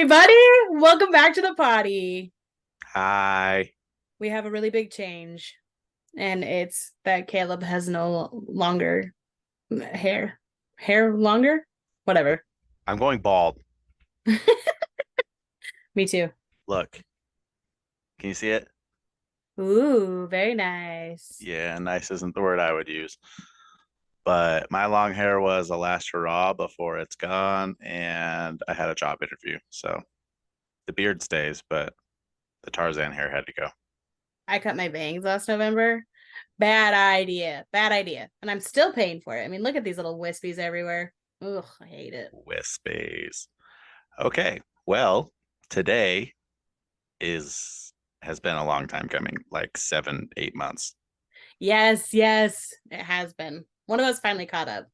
everybody. Welcome back to the potty. Hi. We have a really big change, and it's that Caleb has no longer hair. Hair longer? Whatever. I'm going bald. Me too. Look, can you see it? Ooh, very nice. Yeah, nice isn't the word I would use. But my long hair was a last hurrah before it's gone, and I had a job interview. So the beard stays, but the Tarzan hair had to go. I cut my bangs last November. Bad idea. Bad idea. And I'm still paying for it. I mean, look at these little wispies everywhere. Ugh, I hate it. Wispies. Okay. Well, today is has been a long time coming, like 7, 8 months. Yes, yes, it has been. One of us finally caught up.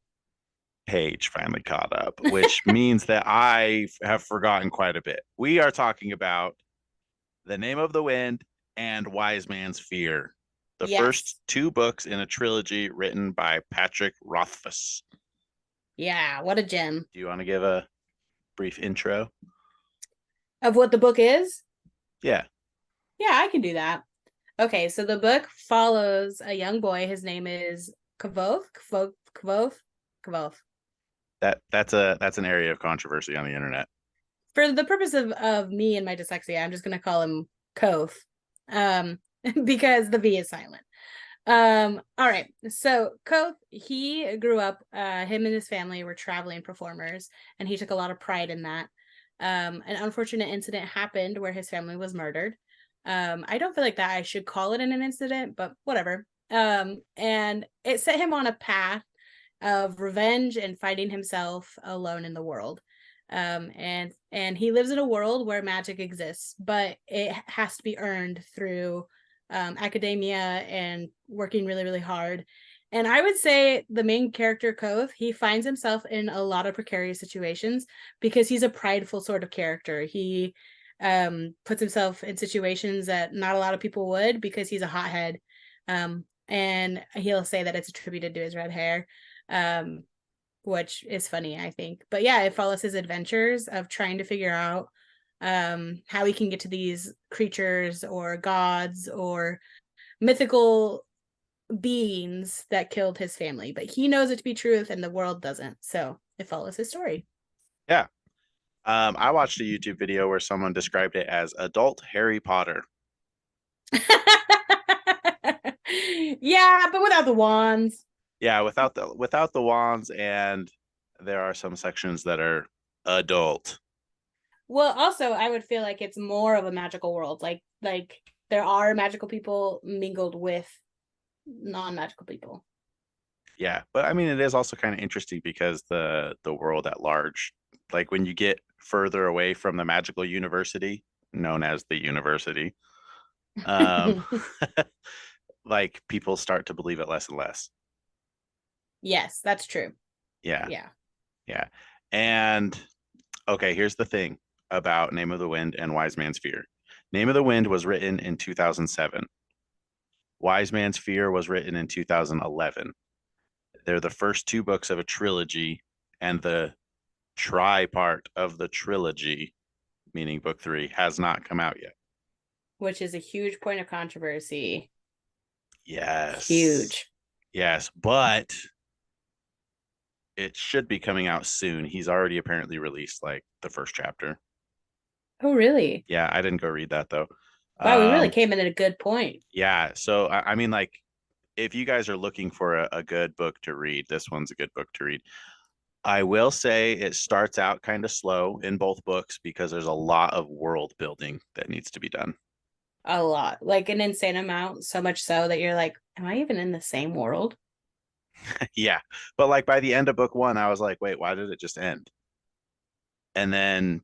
Paige finally caught up, which means that I have forgotten quite a bit. We are talking about The Name of the Wind and Wise Man's Fear, the Yes. first two books in a trilogy written by Patrick Rothfuss. Yeah, what a gem. Do you want to give a brief intro? Of what the book is? Yeah, Yeah, I can do that. Okay, so the book follows a young boy. His name is Kvothe. that's an area of controversy on the internet. For the purpose of me and my dyslexia, I'm just gonna call him Koth. Um, because the V is silent. All right. So Koth, he grew up, him and his family were traveling performers, and he took a lot of pride in that. An unfortunate incident happened where his family was murdered. I don't feel like that I should call it an incident, but whatever. And it set him on a path of revenge and finding himself alone in the world. And he lives in a world where magic exists, but it has to be earned through academia and working really, really hard. And I would say the main character, Koth, he finds himself in a lot of precarious situations because he's a prideful sort of character. He puts himself in situations that not a lot of people would because he's a hothead. And he'll say that it's attributed to his red hair, um, which is funny, I think. But yeah, it follows his adventures of trying to figure out how he can get to these creatures or gods or mythical beings that killed his family. But he knows it to be truth and the world doesn't. So it follows his story. Yeah. I watched a YouTube video where someone described it as adult Harry Potter. Yeah, but without the wands. Yeah, without the wands, and there are some sections that are adult. Well, also I would feel like it's more of a magical world. Like there are magical people mingled with non-magical people. Yeah, but I mean, it is also kind of interesting because the world at large, like when you get further away from the magical university, known as the university, um, like people start to believe it less and less. Yes, that's true. Yeah, Yeah. yeah. And okay, here's the thing about Name of the Wind and Wise Man's Fear. Name of the Wind was written in 2007. Wise Man's Fear was written in 2011. They're the first two books of a trilogy, and the try part of the trilogy, meaning book three, has not come out yet. Which is a huge point of controversy. Yes. Huge. Yes, but it should be coming out soon. He's already apparently released like the first chapter. Oh, really? Yeah, I didn't go read that though. Wow, we really Um, came in at a good point. yeah, so I mean, like, if you guys are looking for a good book to read, this one's a good book to read. I will say it starts out kind of slow in both books because there's a lot of world building that needs to be done. A lot. Like an insane amount. So much so that you're like, am I even in the same world? Yeah, but like by the end of book one, I was like, wait, why did it just end? And then,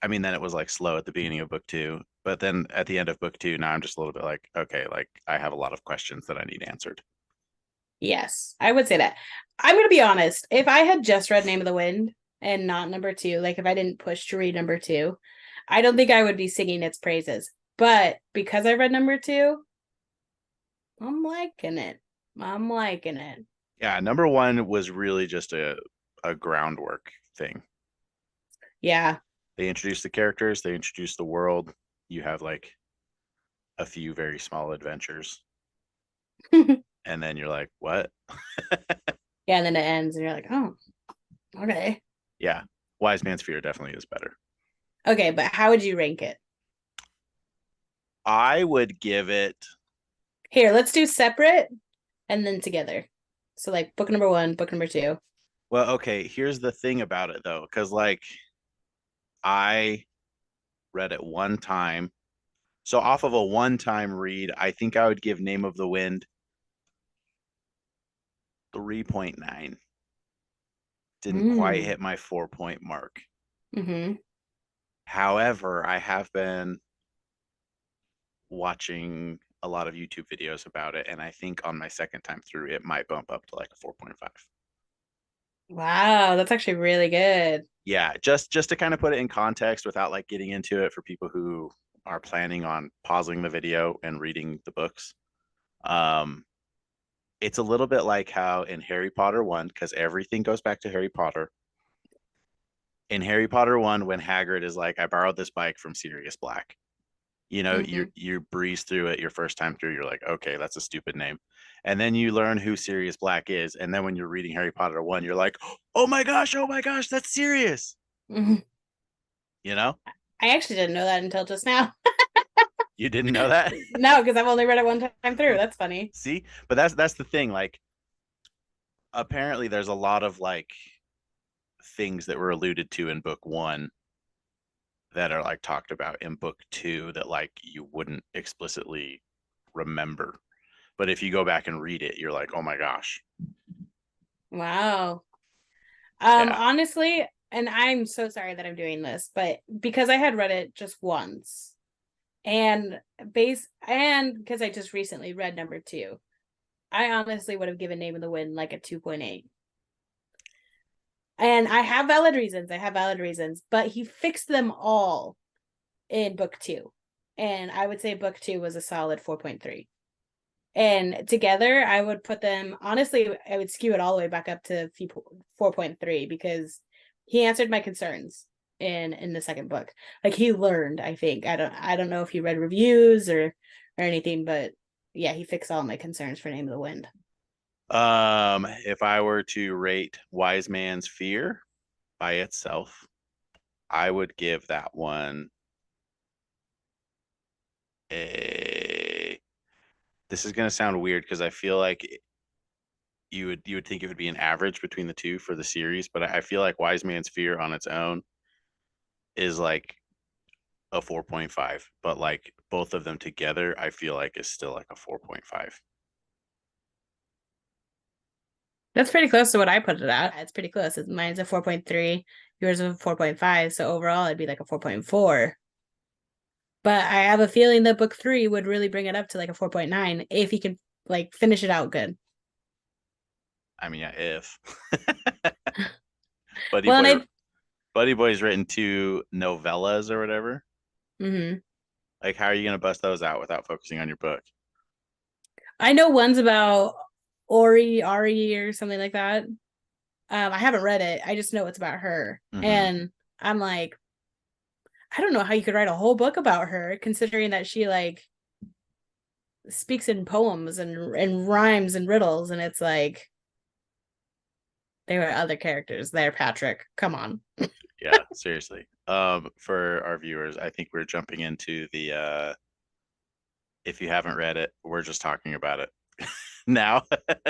I mean, then it was like slow at the beginning of book two, but then at the end of book two, now I'm just a little bit like, okay, like I have a lot of questions that I need answered. Yes, I would say that. I'm going to be honest. If I had just read Name of the Wind and not number two, like if I didn't push to read number two, I don't think I would be singing its praises. But because I read number two, I'm liking it. I'm liking it. Yeah, number one was really just a groundwork thing. Yeah. They introduce the characters, they introduce the world. You have like a few very small adventures, and then you're like, what? Yeah, and then it ends, and you're like, oh, okay. Yeah, Wise Man's Fear definitely is better. Okay, but how would you rank it? I would give it. Here, let's do separate and then together. So like book number 1, book number 2. Well, okay, here's the thing about it though, because like I read it one time. So off of a one-time read, I think I would give Name of the Wind 3.9. Didn't quite Mm. hit my 4-point mark. Mm-hmm. However, I have been watching a lot of YouTube videos about it, and I think on my second time through, it might bump up to like a 4.5. Wow, that's actually really good. Yeah, just to kind of put it in context without like getting into it for people who are planning on pausing the video and reading the books. Um, it's a little bit like how in Harry Potter 1, because everything goes back to Harry Potter. In Harry Potter 1, when Hagrid is like, I borrowed this bike from Sirius Black. You know, Mm-hmm. you breeze through it your first time through, you're like, okay, that's a stupid name. And then you learn who Sirius Black is. And then when you're reading Harry Potter 1, you're like, oh my gosh, that's Sirius. Mm-hmm. You know? I actually didn't know that until just now. You didn't know that? No, because I've only read it one time through. That's funny. See? But that's the thing. Like, apparently there's a lot of like things that were alluded to in book 1 that are like talked about in book 2 that like you wouldn't explicitly remember. But if you go back and read it, you're like, oh my gosh. Wow. Yeah. Honestly, and I'm so sorry that I'm doing this, but because I had read it just once, and because I just recently read number 2, I honestly would have given Name of the Wind like a 2.8. And I have valid reasons. But he fixed them all in book 2. And I would say book 2 was a solid 4.3. And together, I would put them, honestly, I would skew it all the way back up to 4.3 because he answered my concerns in the second book. Like he learned, I think. I don't know if he read reviews or anything, but yeah, he fixed all my concerns for Name of the Wind. If I were to rate Wise Man's Fear by itself, I would give that one a. This is gonna sound weird because I feel like you would think it would be an average between the two for the series, but I feel like Wise Man's Fear on its own is like a 4.5, but like both of them together, I feel like is still like a 4.5. That's pretty close to what I put it at. It's pretty close. Mine's a 4.3, yours is a 4.5. So overall, it'd be like a 4.4. But I have a feeling that book 3 would really bring it up to like a 4.9 if he can like finish it out good. I mean, yeah, if Buddy Well, Boy and Buddy Boy's written 2 novellas or whatever. mm-hmm. Like, how are you gonna bust those out without focusing on your book? I know one's about Ari or something like that. I haven't read it. I just know it's about her. Mm-hmm. And I'm like, I don't know how you could write a whole book about her, considering that she like speaks in poems and rhymes and riddles, and it's like there were other characters there, Patrick. Come on. Yeah, seriously. For our viewers, I think we're jumping into the if you haven't read it, we're just talking about it now.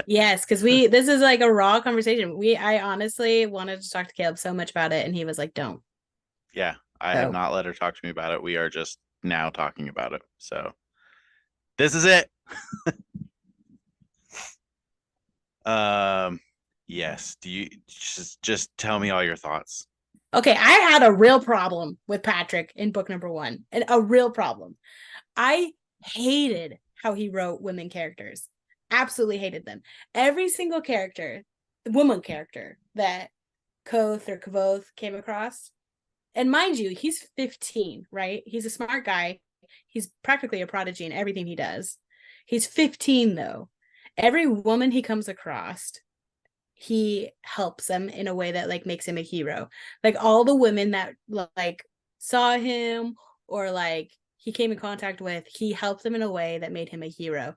Yes, because this is like a raw conversation. I honestly wanted to talk to Caleb so much about it, and he was like, don't. Yeah, I have So not let her talk to me about it. We are just now talking about it. So this is it. um yes. Do you just tell me all your thoughts? okay, I had a real problem with Patrick in book number 1, and a real problem. I hated how he wrote women characters. Absolutely hated them. Every single character, woman character that Kvothe came across. And mind you, he's 15, right? He's a smart guy. He's practically a prodigy in everything he does. He's 15 though. Every woman he comes across, he helps them in a way that like makes him a hero. Like all the women that like saw him or like he came in contact with, he helped them in a way that made him a hero.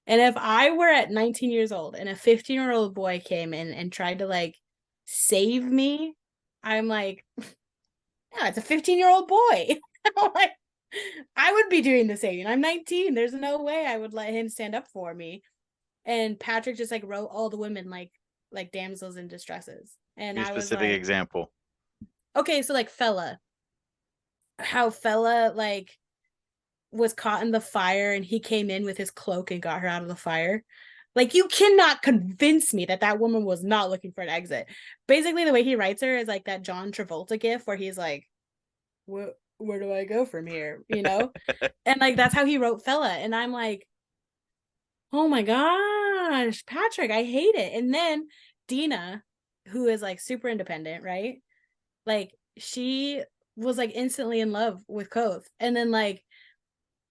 And if I were at 19 years old and a 15-year-old boy came in and tried to like save me, I'm like, yeah, it's a 15-year-old boy. Like, I would be doing the same. I'm 19. There's no way I would let him stand up for me. And Patrick just like wrote all the women like damsels in distresses. And Give a I was specific like, example. okay, so like Fella, how Fella like was caught in the fire and he came in with his cloak and got her out of the fire. Like, you cannot convince me that that woman was not looking for an exit. Basically, the way he writes her is like that John Travolta gif where he's like, where do I go from here? You know? And like, that's how he wrote Fella. And I'm like, oh my gosh, Patrick, I hate it. And then Dina, who is like super independent, right? Like, she was like instantly in love with Kvothe. And then like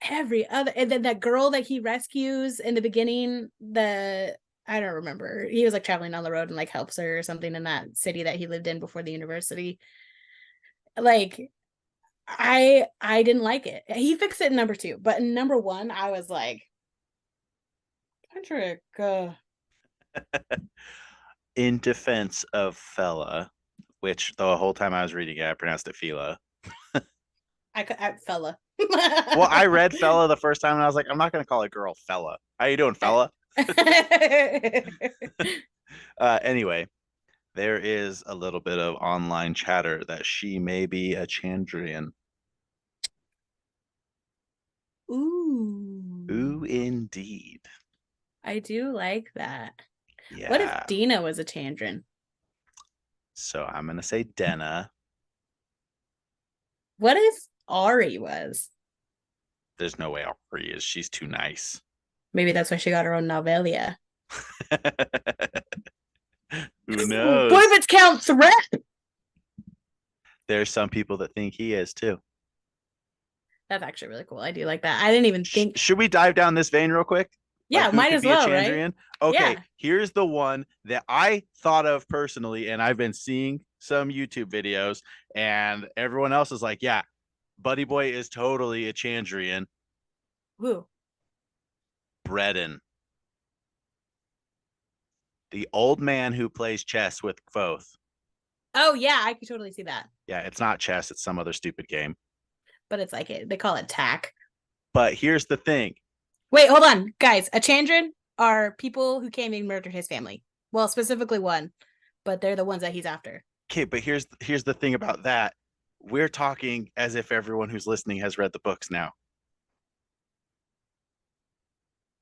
every other, and then that girl that he rescues in the beginning, I don't remember. He was like traveling on the road and like helps her or something in that city that he lived in before the university. Like, I didn't like it. He fixed it in number 2, but in number 1, I was like, Patrick. In defense of Fella, which the whole time I was reading it, I pronounced it Fila. Fella. Well, I read Fella the first time and I was like, I'm not going to call a girl Fella. How you doing, Fella? Anyway, there is a little bit of online chatter that she may be a Chandrian. Ooh. Ooh, indeed. I do like that. Yeah. What if Dina was a Chandran? So I'm going to say Denna. What if Ari was? There's no way Ari is. She's too nice. Maybe that's why she got her own Novelia. Who knows? Boy, if it's Count Threat. There's some people that think he is too. That's actually really cool. I do like that. I didn't even think. Should we dive down this vein real quick? Yeah, like, who might could as be well, a Chandrian? right? Okay, Yeah. Here's the one that I thought of personally, and I've been seeing some YouTube videos, and everyone else is like, yeah, Buddy Boy is totally a Chandrian. Who? Breton. The old man who plays chess with Kvothe. Oh, yeah, I could totally see that. Yeah, it's not chess, it's some other stupid game. But it's like they call it tack. But here's the thing. Wait, hold on. Guys, a Chandran are people who came and murdered his family. Well, specifically one, but they're the ones that he's after. Okay, but here's the thing about that. We're talking as if everyone who's listening has read the books now.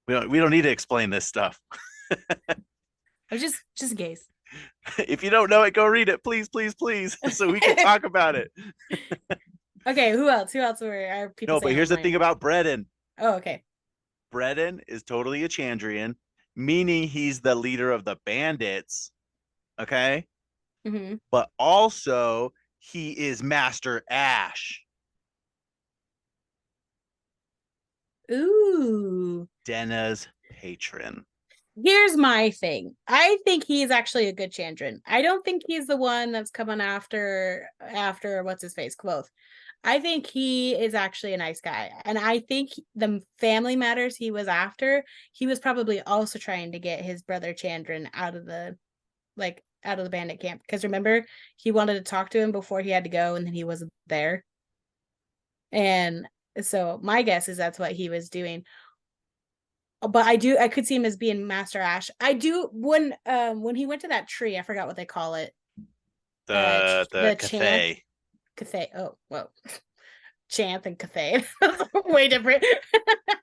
We don't need to explain this stuff. Just in case. If you don't know it, go read it, please, so we can talk about it. Okay, who else? Who else are people? No, but here's the thing about Breton. Oh, okay. Breton is totally a Chandrian, meaning he's the leader of the bandits. Okay. Mm-hmm. But also he is Master Ash. Ooh. Denna's patron. Here's my thing. I think he's actually a good Chandran. I don't think he's the one that's coming after what's his face, Kvothe. I think he is actually a nice guy. And I think the family matters he was after, he was probably also trying to get his brother Chandran out of the bandit camp. Because remember, he wanted to talk to him before he had to go, and then he wasn't there. And so my guess is that's what he was doing. But I could see him as being Master Ash. I do when he went to that tree, I forgot what they call it. The Kvothe. Kvothe. Oh, whoa. Chant and Kvothe. Way different.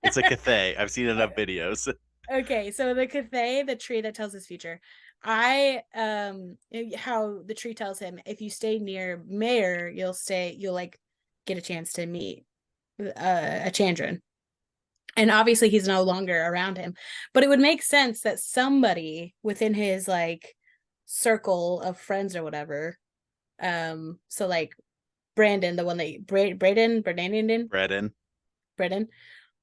It's a Kvothe. I've seen enough videos. Okay, so the Kvothe, the tree that tells his future. How the tree tells him, if you stay near Mayor, you'll like get a chance to meet a Chandran. And obviously he's no longer around him. But it would make sense that somebody within his like circle of friends or whatever. So like Brandon, the one that Braden,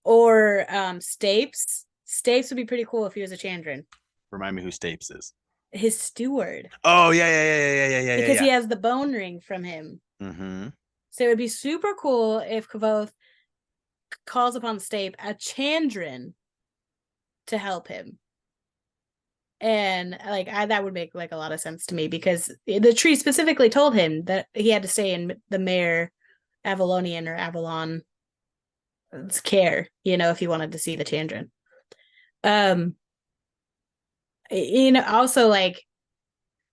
or Stapes. Stapes would be pretty cool if he was a Chandran. Remind me who Stapes is. His steward. Oh yeah. Because he has the bone ring from him. Mm-hmm. So it would be super cool if Kvothe calls upon the Stape a Chandran to help him. And like that would make like a lot of sense to me, because the tree specifically told him that he had to stay in the Mare Avalonian or Avalon's care, if he wanted to see the Chandran. Also, like,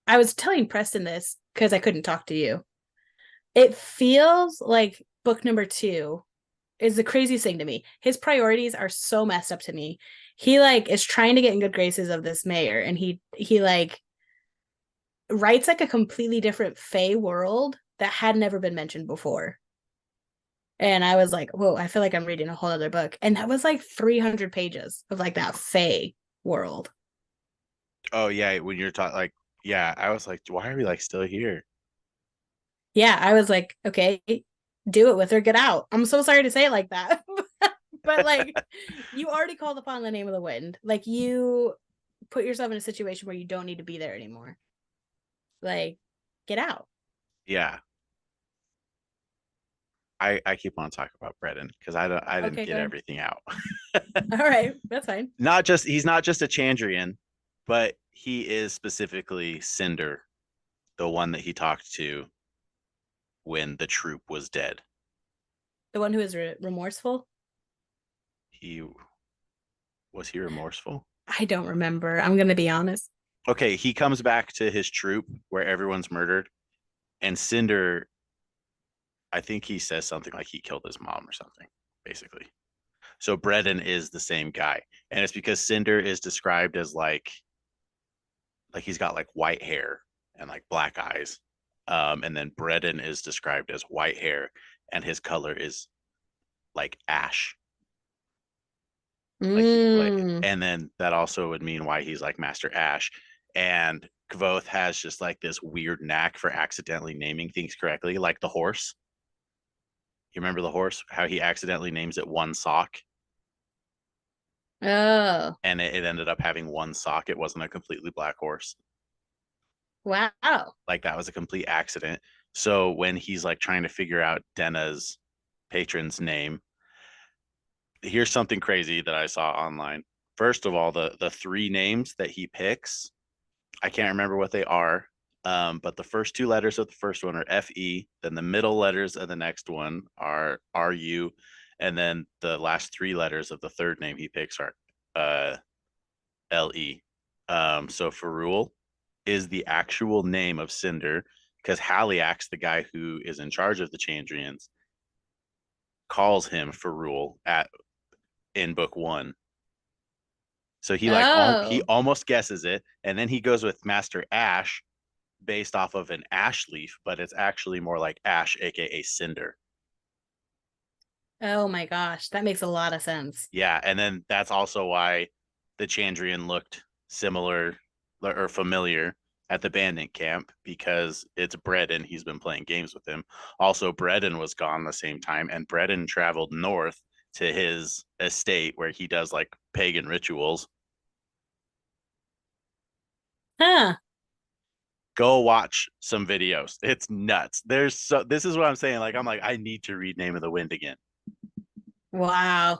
I was telling Preston this because I couldn't talk to you. It feels like book number 2 is the craziest thing to me. His priorities are so messed up to me. He like is trying to get in good graces of this mayor, and he like writes like a completely different Fey world that had never been mentioned before. And I was like, whoa, I feel like I'm reading a whole other book. And that was like 300 pages of like that Fey world. Oh yeah, when you're talking like, yeah, I was like, why are we like still here? Yeah, I was like, okay, do it with her, get out. I'm so sorry to say it like that. But like, you already called upon the name of the wind. Like, you put yourself in a situation where you don't need to be there anymore. Like, get out. Yeah. I keep on talking about Breton because I didn't Okay, get go ahead. everything out. All right, that's fine. He's not just a Chandrian, but he is specifically Cinder, the one that he talked to when the troop was dead. The one who is remorseful. He was he remorseful? I don't remember. I'm gonna be honest. Okay, he comes back to his troop where everyone's murdered, and Cinder, I think he says something like he killed his mom or something, basically. So Breton is the same guy, and it's because Cinder is described as like he's got like white hair and like black eyes, and then Breton is described as white hair, and his color is like ash, Mm. and then that also would mean why he's like Master Ash. And Kvothe has just like this weird knack for accidentally naming things correctly, like the horse. You remember the horse? How he accidentally names it one sock, Oh, and it ended up having one sock. It wasn't a completely black horse. wow. Like that was a complete accident. So when he's like trying to figure out Denna's patron's name, here's something crazy that I saw online. First of all, the 3 names that he picks, I can't remember what they are. But the first 2 letters of the first one are FE, then the middle letters of the next one are RU, and then the last 3 letters of the third name he picks are LE. So Ferrule is the actual name of Cinder, because Haliax, the guy who is in charge of the Chandrians, calls him Ferrule in book 1. So he Oh, almost guesses it, and then he goes with Master Ash based off of an ash leaf, but it's actually more like Ash, aka Cinder. oh my gosh, that makes a lot of sense. Yeah, and then that's also why the Chandrian looked similar or familiar at the bandit camp, because it's Breton. He's been playing games with him. Also, Breton was gone the same time, and Breton traveled north to his estate where he does like pagan rituals. Huh. Go watch some videos. It's nuts. This is what I'm saying. Like I'm like, I need to read Name of the Wind again. Wow.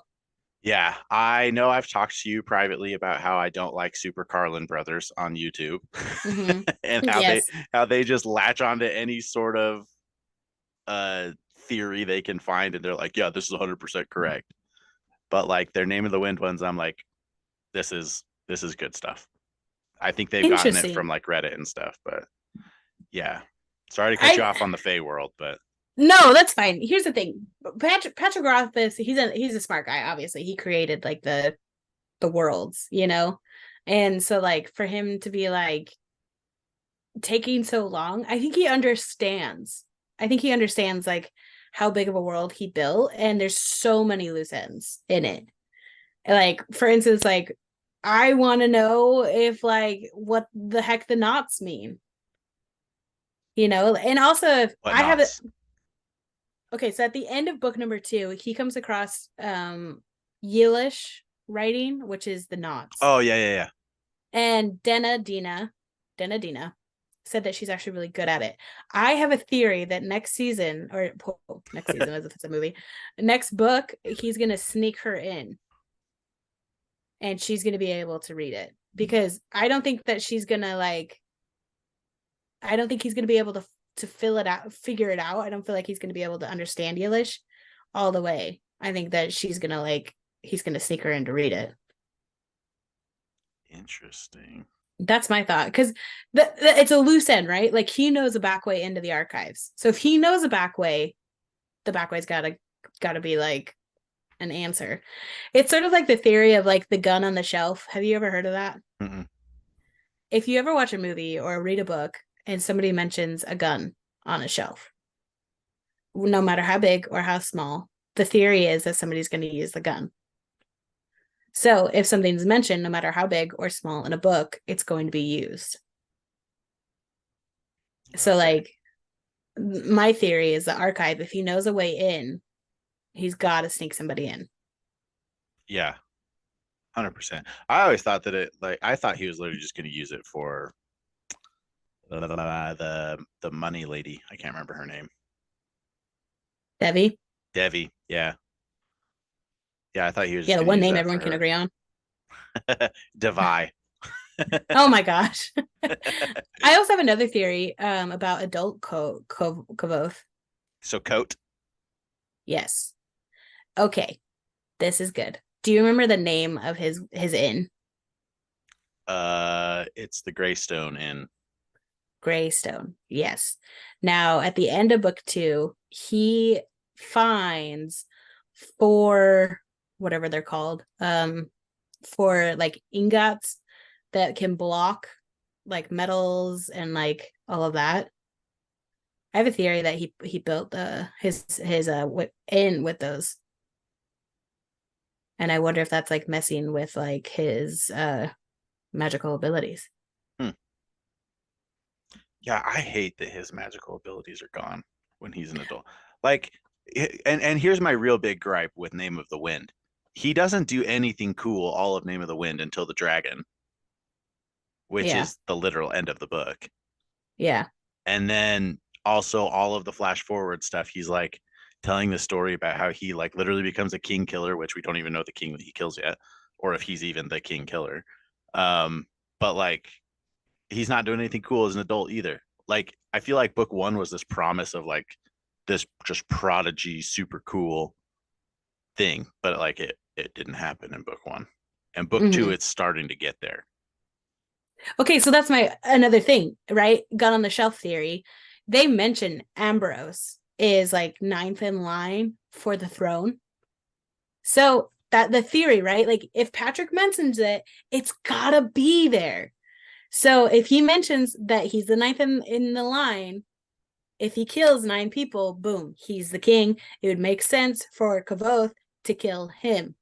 Yeah, I know I've talked to you privately about how I don't like Super Carlin Brothers on YouTube Mm-hmm. and Yes. how they just latch onto any sort of theory they can find, and they're like, yeah, this is 100% correct. But like their Name of the Wind ones, I'm like, this is good stuff. I think they've gotten it from Interesting. like Reddit and stuff, but yeah. Sorry to cut you I off on the Fey world, but No, that's fine. Here's the thing. Patrick Rothfuss, he's a smart guy, obviously. He created like the worlds. And so like for him to be like taking so long, I think he understands. I think he understands like how big of a world he built, and there's so many loose ends in it. Like for instance, like I want to know if like what the heck the knots mean. And also if what I have it. knots? Okay, so at the end of book number 2, he comes across Yilish writing, which is the knots. Oh yeah, yeah, yeah. And Denna Dina said that she's actually really good at it. I have a theory that next season, or next season as if it's a movie, next book, he's gonna sneak her in and she's gonna be able to read it. Because I don't think that she's gonna like I don't think he's gonna be able to fill it out, figure it out. I don't feel like he's gonna be able to understand Yiddish all the way. I think that she's gonna like he's gonna sneak her in to read it. Interesting. That's my thought, because it's a loose end, right? Like he knows a back way into the archives. So if he knows a back way, the back way's gotta be like an answer. It's sort of like the theory of like the gun on the shelf. Have you ever heard of that? Mm-mm. If you ever watch a movie or read a book and somebody mentions a gun on a shelf, no matter how big or how small, the theory is that somebody's going to use the gun. So if something's mentioned, no matter how big or small in a book, it's going to be used. So Okay. like my theory is the archive, if he knows a way in, he's got to sneak somebody in. Yeah. 100%. I always thought that I thought he was literally just going to use it for the money lady. I can't remember her name. Devi? Devi. Yeah. Yeah, I thought he was Yeah, just the going to one use name that for everyone can her. agree on. Devi. Oh my gosh. I also have another theory about adult Kvothe. So coat. Yes. Okay. This is good. Do you remember the name of his inn? It's the Greystone Inn. Greystone. Yes. Now, at the end of book 2, he finds 4 whatever they're called, for like ingots that can block like metals and like all of that. I have a theory that he built his inn with those. And I wonder if that's like messing with like his magical abilities. Hmm. Yeah, I hate that his magical abilities are gone when he's an adult. Like, and here's my real big gripe with Name of the Wind. He doesn't do anything cool all of Name of the Wind until the dragon, which Yeah. is the literal end of the book. Yeah. And then also all of the flash forward stuff, he's like telling the story about how he like literally becomes a king killer, which we don't even know the king that he kills yet, or if he's even the king killer. Um, but like he's not doing anything cool as an adult either. Like I feel like book 1 was this promise of like this just prodigy, super cool thing, but like it didn't happen in book 1. And book 2, Mm-hmm. it's starting to get there. Okay, so that's my another thing, right? Gun on the shelf theory. They mention Ambrose is like 9th in line for the throne. So that the theory, right? Like if Patrick mentions it, it's gotta be there. So if he mentions that he's the 9th in the line, if he kills 9 people, boom, he's the king. It would make sense for Kvothe to kill him.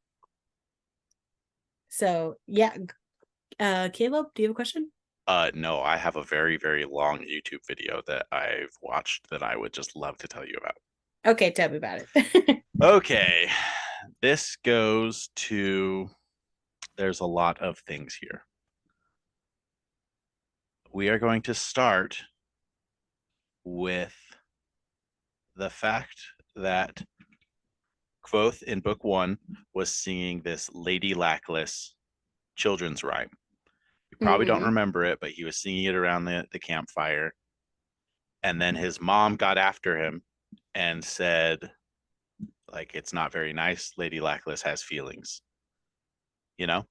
So yeah, Caleb, do you have a question? No, I have a very, very long YouTube video that I've watched that I would just love to tell you about. Okay, tell me about it. Okay, this goes to, there's a lot of things here. We are going to start with the fact that Kvothe in book 1 was singing this Lady Lackless children's rhyme. You probably don't Mm-hmm. remember it, but he was singing it around the campfire. And then his mom got after him and said, like, it's not very nice. Lady Lackless has feelings, you know?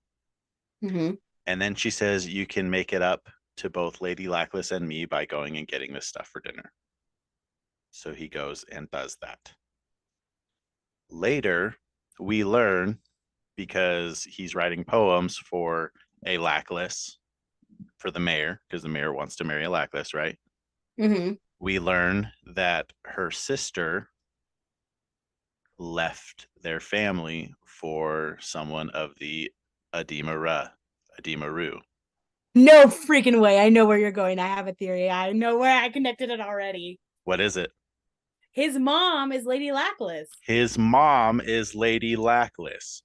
Mm-hmm. And then she says, you can make it up to both Lady Lackless and me by going and getting this stuff for dinner. So he goes and does that. Later, we learn, because he's writing poems for a Lackless, for the mayor, because the mayor wants to marry a Lackless, right? Mm-hmm. We learn that her sister left their family for someone of the Adimaru. No freaking way. I know where you're going. I have a theory. I know where I connected it already. What is it? His mom is Lady Lackless. His mom is Lady Lackless,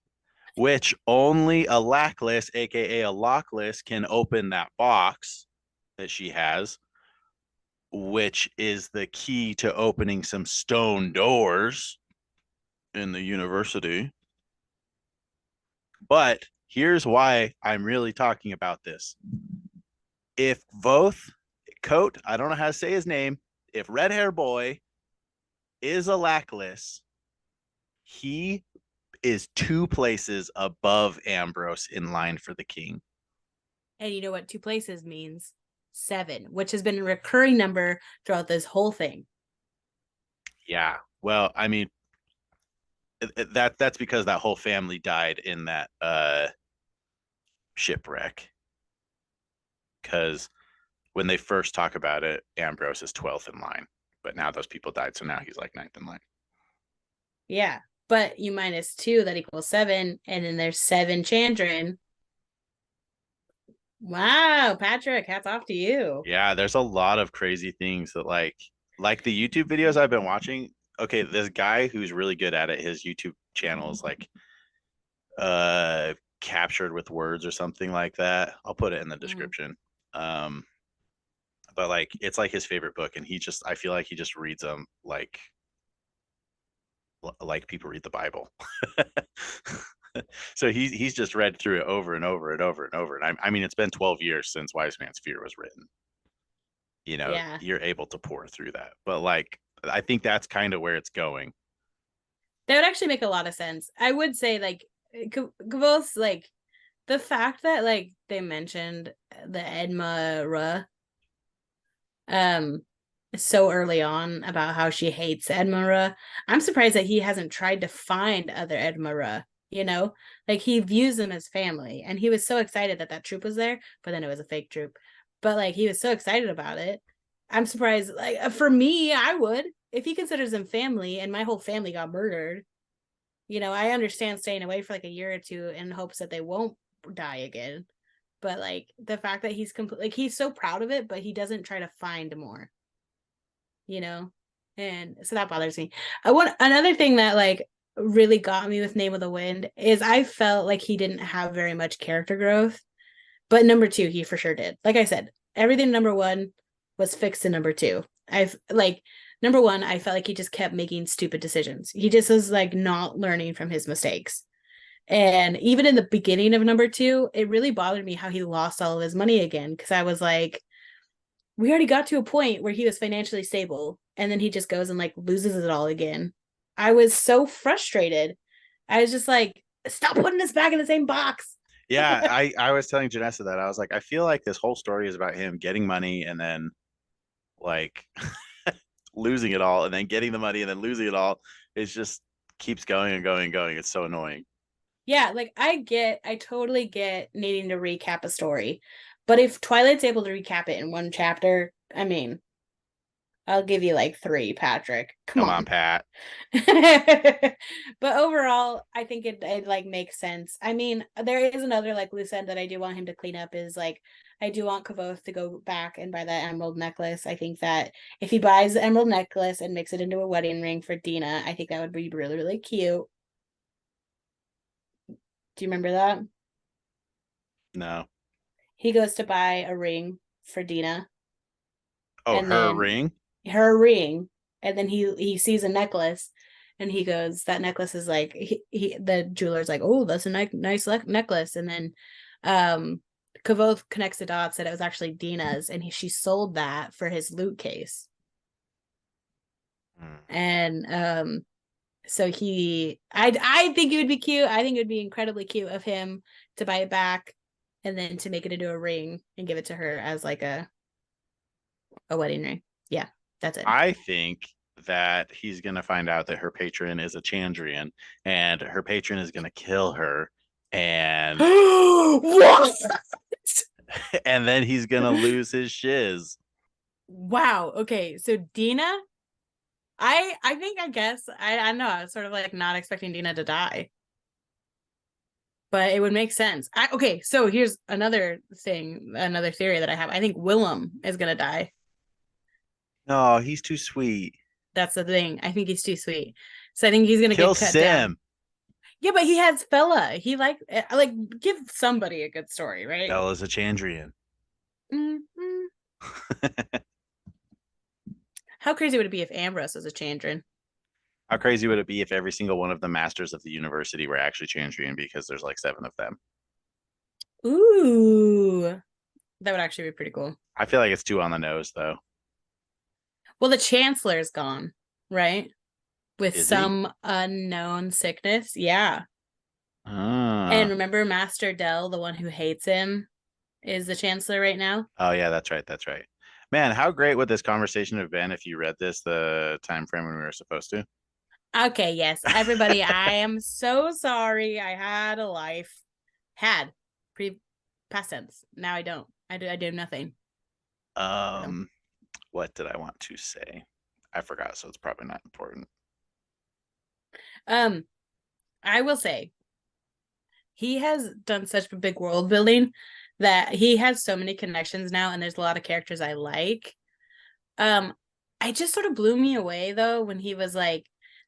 which only a Lackless, aka a Lockless, can open that box that she has, which is the key to opening some stone doors in the university. But here's why I'm really talking about this. If Kvothe, Coat, I don't know how to say his name, if Red Hair Boy is a Lackless, he is 2 places above Ambrose in line for the king. And you know what 2 places means? 7, which has been a recurring number throughout this whole thing. Yeah. Well, I mean, that's because that whole family died in that shipwreck. Because when they first talk about it, Ambrose is 12th in line, but now those people died, so now he's like 9th in line. Yeah, but you minus 2, that equals 7, and then there's 7 Chandran. Wow, Patrick, hats off to you. Yeah, there's a lot of crazy things that like the YouTube videos I've been watching. Okay, this guy who's really good at it, his YouTube channel is like captured with words or something like that. I'll put it in the description. Um but like it's like his favorite book, and I feel like he just reads them like people read the Bible. So he's just read through it over and over and over and over. And I mean, it's been 12 years since Wise Man's Fear was written. Yeah, You're able to pour through that. But like, I think that's kind of where it's going. that would actually make a lot of sense. I would say like both like the fact that like they mentioned the Edma so early on about how she hates Edmara. I'm surprised that he hasn't tried to find other Edmara, you know? Like he views them as family, and he was so excited that that troop was there, but then it was a fake troop. But like he was so excited about it. I'm surprised, like for me, I would, if he considers them family and my whole family got murdered. I understand staying away for like a year or two in hopes that they won't die again. But like the fact that he's so proud of it, but he doesn't try to find more, you know? And so that bothers me. I want another thing that like really got me with Name of the Wind is I felt like he didn't have very much character growth. But number 2, he for sure did. Like I said, everything number 1 was fixed in number 2. I've like number 1, I felt like he just kept making stupid decisions. He just was like not learning from his mistakes. And even in the beginning of number 2, it really bothered me how he lost all of his money again. Cause I was like, we already got to a point where he was financially stable, and then he just goes and like loses it all again. I was so frustrated. I was just like, stop putting us back in the same box. Yeah, I was telling Janessa that I was like, I feel like this whole story is about him getting money and then like losing it all, and then getting the money and then losing it all. It just keeps going and going and going. It's so annoying. Yeah, like I totally get needing to recap a story. But if Twilight's able to recap it in 1 chapter, I mean, I'll give you like 3, Patrick. Come Come on, on. Pat. But overall, I think it like makes sense. I mean, there is another like loose end that I do want him to clean up is like I do want Kvothe to go back and buy that emerald necklace. I think that if he buys the emerald necklace and makes it into a wedding ring for Dina, I think that would be really, really cute. Do you remember that? No. He goes to buy a ring for Dina, Oh, and her then ring? her ring, and then he sees a necklace, and he goes, that necklace is like the jeweler's like, oh, that's a nice necklace, and then Kvothe connects the dots that it was actually Dina's, and she sold that for his loot case. And so I think it would be cute. I think it would be incredibly cute of him to buy it back and then to make it into a ring and give it to her as like a wedding ring. Yeah, that's it. I think that he's going to find out that her patron is a Chandrian, and her patron is going to kill her, and What? and then he's going to lose his shiz. Wow. Okay. So Dina, I think, I guess I don't know. I was sort of like not expecting Dina to die, but it would make sense. Okay. So here's another thing, another theory that I have. I think Willem is gonna die. No, he's too sweet. That's the thing. I think he's too sweet. So I think he's gonna Kill get cut down. Sim. Yeah, but he has Bella. He like give somebody a good story, right? Bella's a Chandrian. Mm-hmm. How crazy would it be if Ambrose was a Chandran? How crazy would it be if every single one of the masters of the university were actually Chandrian because there's like 7 of them? Ooh, that would actually be pretty cool. I feel like it's too on the nose though. Well, the Chancellor's gone, right? With Is he? some unknown sickness. Yeah. And Ah. remember Master Dell, the one who hates him, is the Chancellor right now? Oh yeah, that's right. That's right. Man, how great would this conversation have been if you read this the time frame when we were supposed to? Okay, yes. Everybody, I am so sorry. I had a life. Had pre past tense. Now I don't. I do nothing. So. Um, what did I want to say? I forgot, so it's probably not important. Um, I will say he has done such big world building that he has so many connections now, and there's a lot of characters I like. Um, I just sort of blew me away though when he was like,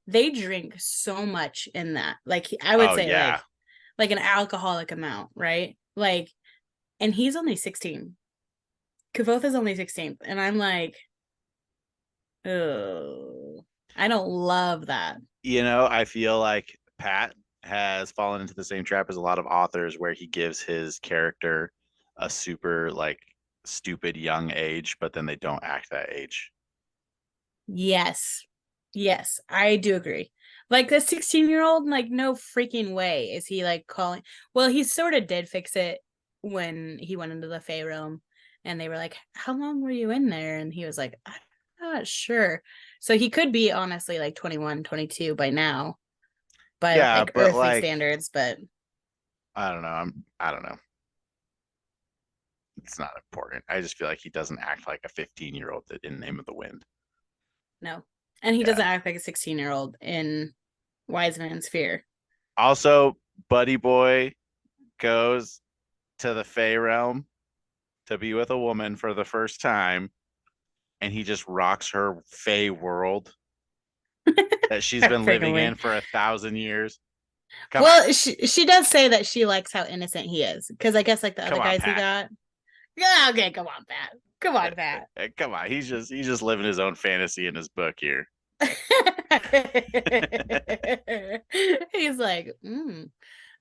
they drink so much in that. Like I would Oh say yeah. like an alcoholic amount, right? Like, and he's only 16. Kvothe is only 16th, and I'm like, oh, I don't love that. You know, I feel like Pat has fallen into the same trap as a lot of authors where he gives his character a super like stupid young age, but then they don't act that age. Yes. Yes, I do agree. Like the 16-year-old, like no freaking way is he like calling. Well, he sort of did fix it when he went into the Fey realm and they were like, "How long were you in there?" And he was like, "I'm not sure." So he could be honestly like 21, 22 by now by Yeah, like but earthly like standards, but I don't know. I don't know. It's not important. I just feel like he doesn't act like a 15-year-old in Name of the Wind. no. And he Yeah. doesn't act like a 16-year-old in Wise Man's Fear. Also, Buddy Boy goes to the Fey realm to be with a woman for the first time, and he just rocks her Fey world that she's been living Freaking in for 1,000 years. Come on, Well, she does say that she likes how innocent he is because I guess like the come other on, guys he Pat. got. Yeah, okay, come on, Pat. Come on, Pat. Come on. He's just living his own fantasy in his book here. He's like,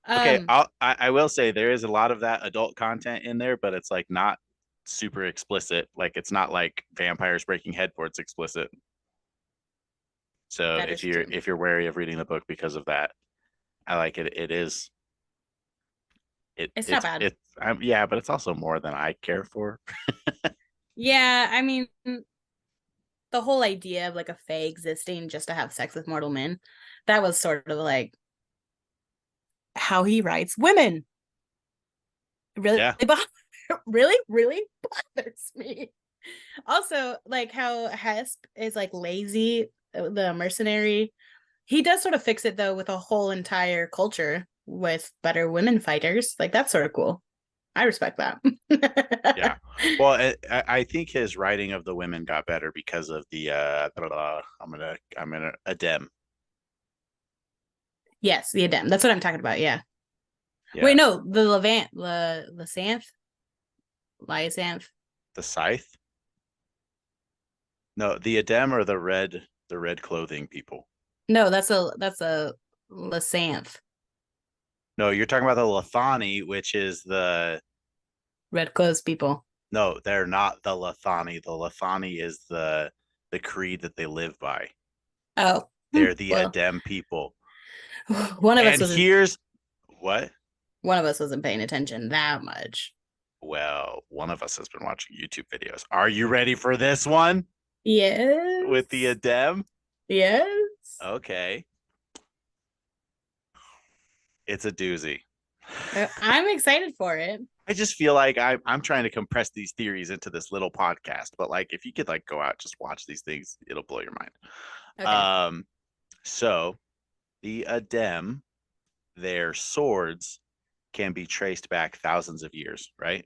Okay, um, I will say there is a lot of that adult content in there, but it's like not super explicit. Like it's not like vampires breaking headboards explicit. So that is you're true. if you're wary of reading the book because of that, I like it. It is It's not bad. it's yeah, but it's also more than I care for. Yeah, I mean, the whole idea of like a fae existing just to have sex with mortal men, that was sort of like how he writes women. Really, Yeah, really bothers me. Also, like how Hesp is like lazy, the mercenary. He does sort of fix it though with a whole entire culture with better women fighters. Like that's sort of cool. I respect that. yeah. Well, I think his writing of the women got better because of the I'm gonna Adem. Yes, the Adem. That's what I'm talking about. Yeah. Wait, Yeah, no, the Levant, the Lysanth, Lyasanth. the Scythe. No, the Adem are the red clothing people. No, that's a Lysanth. No, you're talking about the Lathani, which is the Red clothes people. no, they're not the Lathani. The Lathani is the creed that they live by. Oh, They're the well, Adem people. one of us And wasn't here's what? one of us wasn't paying attention that much. Well, one of us has been watching YouTube videos. Are you ready for this one with the Yes. Adem? Yes. Okay. It's a doozy. I'm excited for it. I just feel like I'm trying to compress these theories into this little podcast, but like if you could like go out just watch these things, it'll blow your mind. Okay. So the Adem, their swords can be traced back thousands of years, right?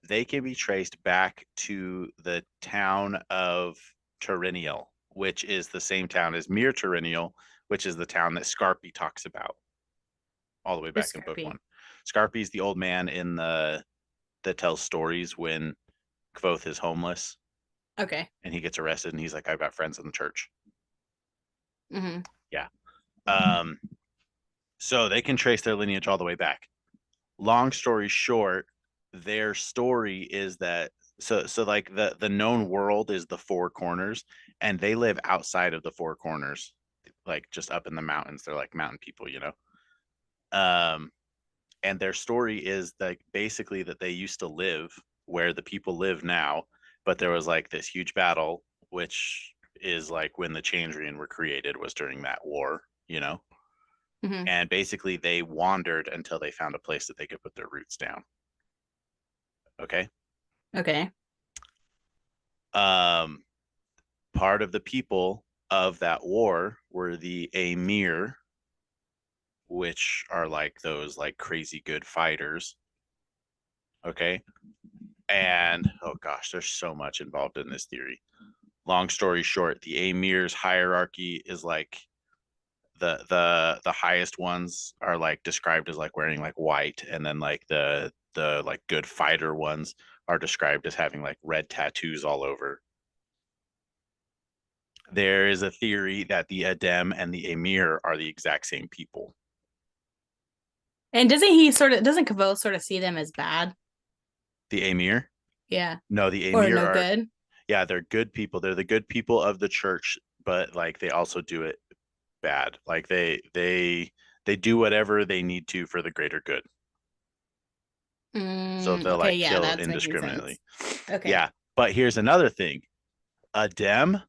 They can be traced back to the town of Terinial, which is the same town as Mir Terinial, which is the town that Scarpy talks about all the way Who's back in book Scarpy? one. Scarpy's the old man in the that tells stories when Kvothe is homeless. Okay. and he gets arrested, and he's like, I've got friends in the church. Mm-hmm. Yeah. Um, so they can trace their lineage all the way back. Long story short, their story is that so like the known world is the four corners, and they live outside of the four corners, like just up in the mountains. They're like mountain people, you know. Um, and their story is like basically that they used to live where the people live now, but there was like this huge battle, which is like when the Chandrian were created was during that war, you know. Mm-hmm. And basically they wandered until they found a place that they could put their roots down. Okay. Okay. Um, part of the people of that war were the Amir, which are like those like crazy good fighters. Okay. And oh gosh, there's so much involved in this theory. Long story short, the Amir's hierarchy is like the highest ones are like described as like wearing like white, and then like the like good fighter ones are described as having like red tattoos all over. There is a theory that the Adem and the Emir are the exact same people. And doesn't Kvothe sort of see them as bad? The Emir? Yeah. No, the Or Emir no are, good? yeah, they're good people. They're the good people of the church, but like they also do it bad. Like they do whatever they need to for the greater good. So they'll Okay, like yeah, kill that's making indiscriminately. sense. Okay. Yeah, but here's another thing. Adem,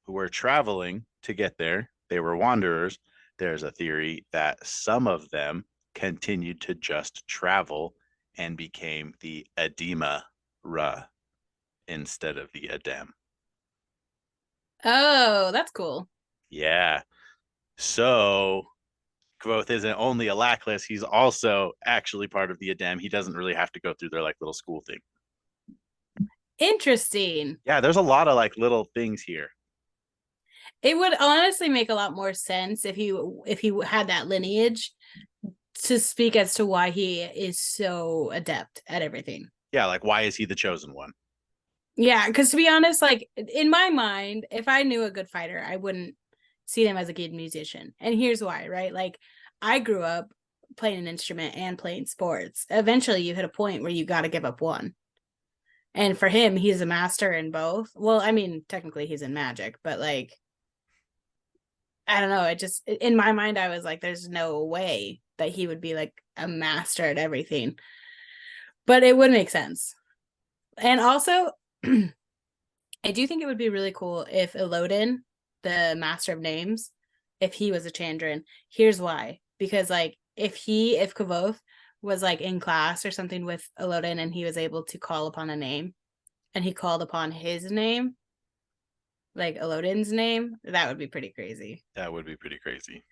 who were traveling to get there, they were wanderers. There's a theory that some of them continued to just travel and became the Edema Ra instead of the Adem. Oh, that's cool. Yeah. So Kvothe isn't only a Lackless, he's also actually part of the Adem. He doesn't really have to go through their like little school thing. Interesting. Yeah, there's a lot of like little things here. It would honestly make a lot more sense if he had that lineage to speak as to why he is so adept at everything. Yeah, like why is he the chosen one? Yeah, because to be honest, like in my mind, if I knew a good fighter, I wouldn't see them as a good musician. And here's why, right? Like I grew up playing an instrument and playing sports. Eventually you hit a point where you got to give up one. And for him, he's a master in both. Well, I mean, technically he's in magic, but like I don't know. It just in my mind, I was like, there's no way that he would be like a master at everything. But it would make sense. And also, I do think it would be really cool if Elodin, the master of names, if he was a Chandran. Here's why. Because like if Kvothe was like in class or something with Elodin and he was able to call upon a name and he called upon his name, like Elodin's name, that would be pretty crazy. That would be pretty crazy.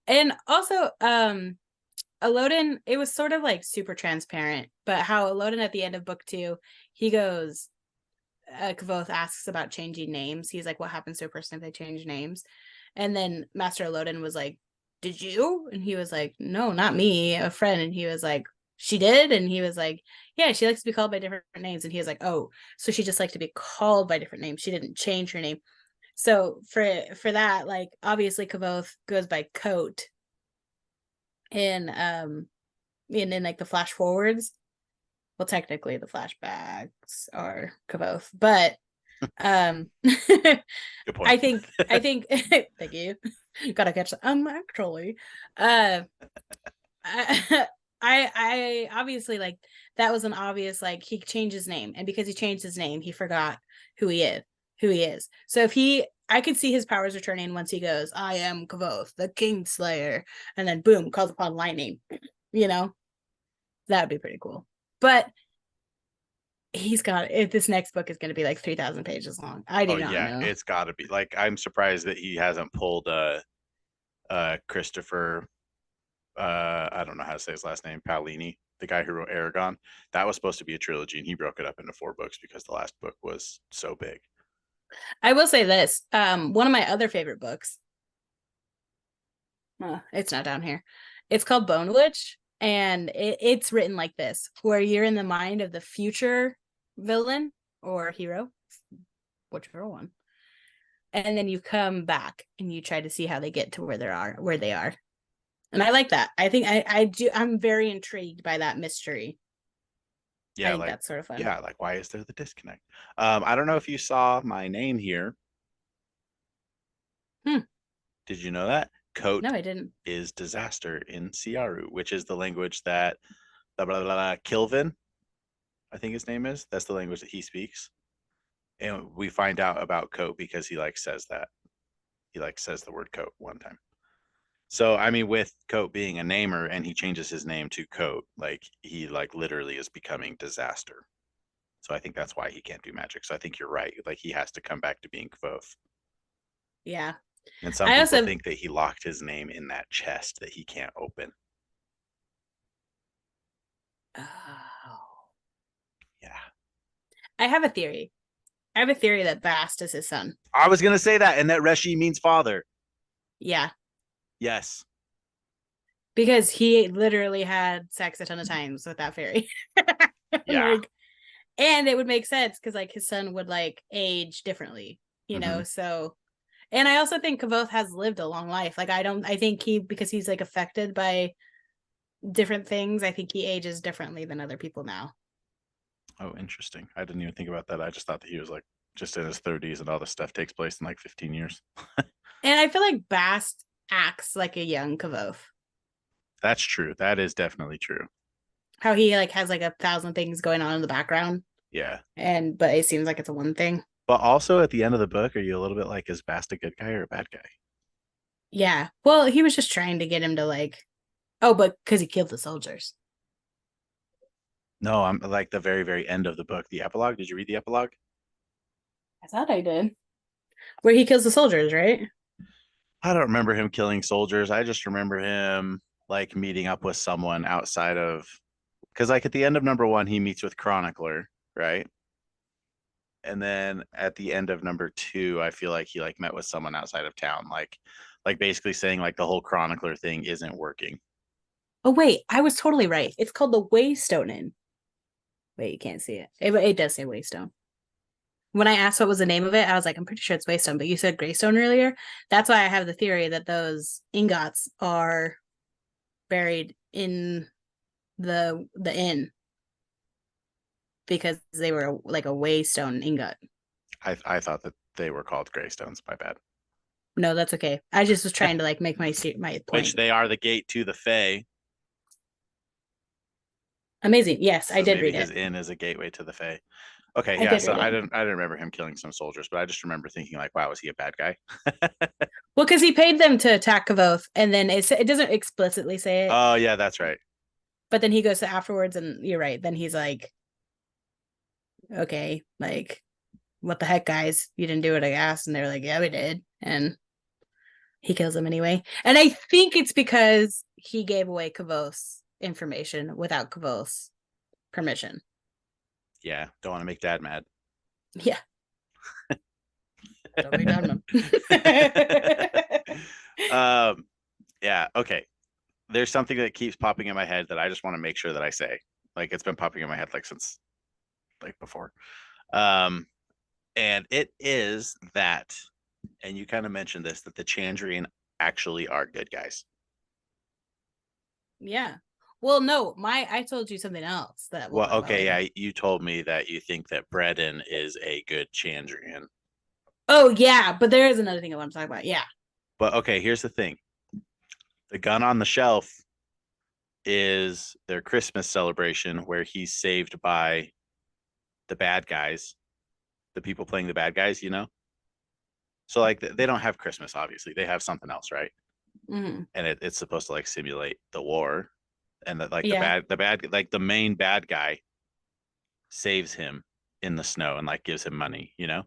And also, Elodin, it was sort of like super transparent, but how Elodin at the end of book 2, he goes, Kvothe asks about changing names. He's like, what happens to a person if they change names? And then Master Elodin was like, did you? And he was like, no, not me, a friend. And he was like, she did? And he was like, yeah, she likes to be called by different names. And he was like, oh, so she just liked to be called by different names. She didn't change her name. So for that, like obviously Kvothe goes by Coat in like the flash forwards. Well, technically the flashbacks are Kvothe, but Good point. I think thank you. Gotta catch that. Actually. Uh I, I obviously like that was an obvious like he changed his name, and because he changed his name, he forgot who he is. So if he I could see his powers returning once he goes, I am Kvothe, the Kingslayer, and then boom, calls upon lightning. You know, that would be pretty cool. But he's got this next book is going to be like 3,000 pages long. I Oh do not yeah, know. it's got to be. Like I'm surprised that he hasn't pulled Christopher I don't know how to say his last name, Paolini, the guy who wrote Aragon. That was supposed to be a trilogy and he broke it up into 4 books because the last book was so big. I will say this. One of my other favorite books, it's not down here. It's called Bone Witch, and it's written like this, where you're in the mind of the future villain or hero, whichever one. And then you come back and you try to see how they get to where they are. And I like that. I think I do. I'm very intrigued by that mystery. I Yeah, think like that's sort of fun. yeah, like why is there the disconnect? I don't know if you saw my name here. Hmm. Did you know that? Kote No, I didn't. is disaster in Siaru, which is the language that blah, blah, blah, blah, Kilvin, I think his name is. That's the language that he speaks. And we find out about Kote because he like says that. He like says the word Kote one time. So I mean, with Kote being a namer and he changes his name to Kote, like he like literally is becoming disaster. So I think that's why he can't do magic. So I think you're right. Like he has to come back to being Kvothe. Yeah. And some I people also think that he locked his name in that chest that he can't open. Oh. Yeah. I have a theory. I have a theory that Bast is his son. I was gonna say that, and that Reshi means father. Yeah. Yes. Because he literally had sex a ton of times with that fairy. Yeah. Like, and it would make sense because like his son would like age differently, Mm-hmm. so and I also think Kvothe has lived a long life. Like I think because he's like affected by different things, I think he ages differently than other people now. Oh, interesting. I didn't even think about that. I just thought that he was like just in his 30s and all this stuff takes place in like 15 years. And I feel like Bast acts like a young Kvothe. That's true. That is definitely true. How he like has like 1,000 things going on in the background, Yeah. and but it seems like it's a one thing. But also at the end of the book, are you a little bit like, is Bast a good guy or a bad guy? Yeah. Well, he was just trying to get him to like, oh, but because he killed the soldiers. No, I'm like the very, very end of the book, the epilogue. Did you read the epilogue? I thought I did. Where he kills the soldiers, right? I don't remember him killing soldiers. I just remember him like meeting up with someone outside of, because like at the end of number one, he meets with Chronicler, right? And then at the end of number two, I feel like he like met with someone outside of town, like basically saying like the whole Chronicler thing isn't working. Oh wait, I was totally right. It's called the Waystone Inn. Wait, you can't see it. It does say Waystone. When I asked what was the name of it, I was like, I'm pretty sure it's Waystone, but you said Greystone earlier. That's why I have the theory that those ingots are buried in the inn because they were like a Waystone ingot. I thought that they were called Greystones. My bad. No, that's okay. I just was trying to like make my Which point. they are the gate to the Fae. Amazing. Yes, I So did maybe read his it. inn is a gateway to the Fae. Okay, I yeah. did So read it. I didn't remember him killing some soldiers, but I just remember thinking like, wow, was he a bad guy? Well, because he paid them to attack Kvothe, and then it doesn't explicitly say it, Oh yeah, that's right. but then he goes to afterwards, and you're right. Then he's like, okay, like, what the heck, guys? You didn't do what I asked. And they're like, yeah, we did. And he kills them anyway. And I think it's because he gave away Kavoth's information without Kavoth's permission. Yeah, don't want to make Dad mad. Yeah. Don't be done. Yeah. Okay. There's something that keeps popping in my head that I just want to make sure that I say. Like it's been popping in my head like since like before. Um, and it is that, and you kind of mentioned this, that the Chandrian actually are good guys. Yeah. Well, no, I told you something else that we'll Well, talk about okay, later. yeah, you told me that you think that Bredon is a good Chandrian. Oh yeah, but there is another thing I want to talk about. Yeah. But okay, here's the thing. The gun on the shelf is their Christmas celebration where he's saved by the bad guys, the people playing the bad guys, you know? So like they don't have Christmas, obviously. They have something else, right? Mm-hmm. And it's supposed to like simulate the war. And that like Yeah. the bad like the main bad guy saves him in the snow and like gives him money, you know?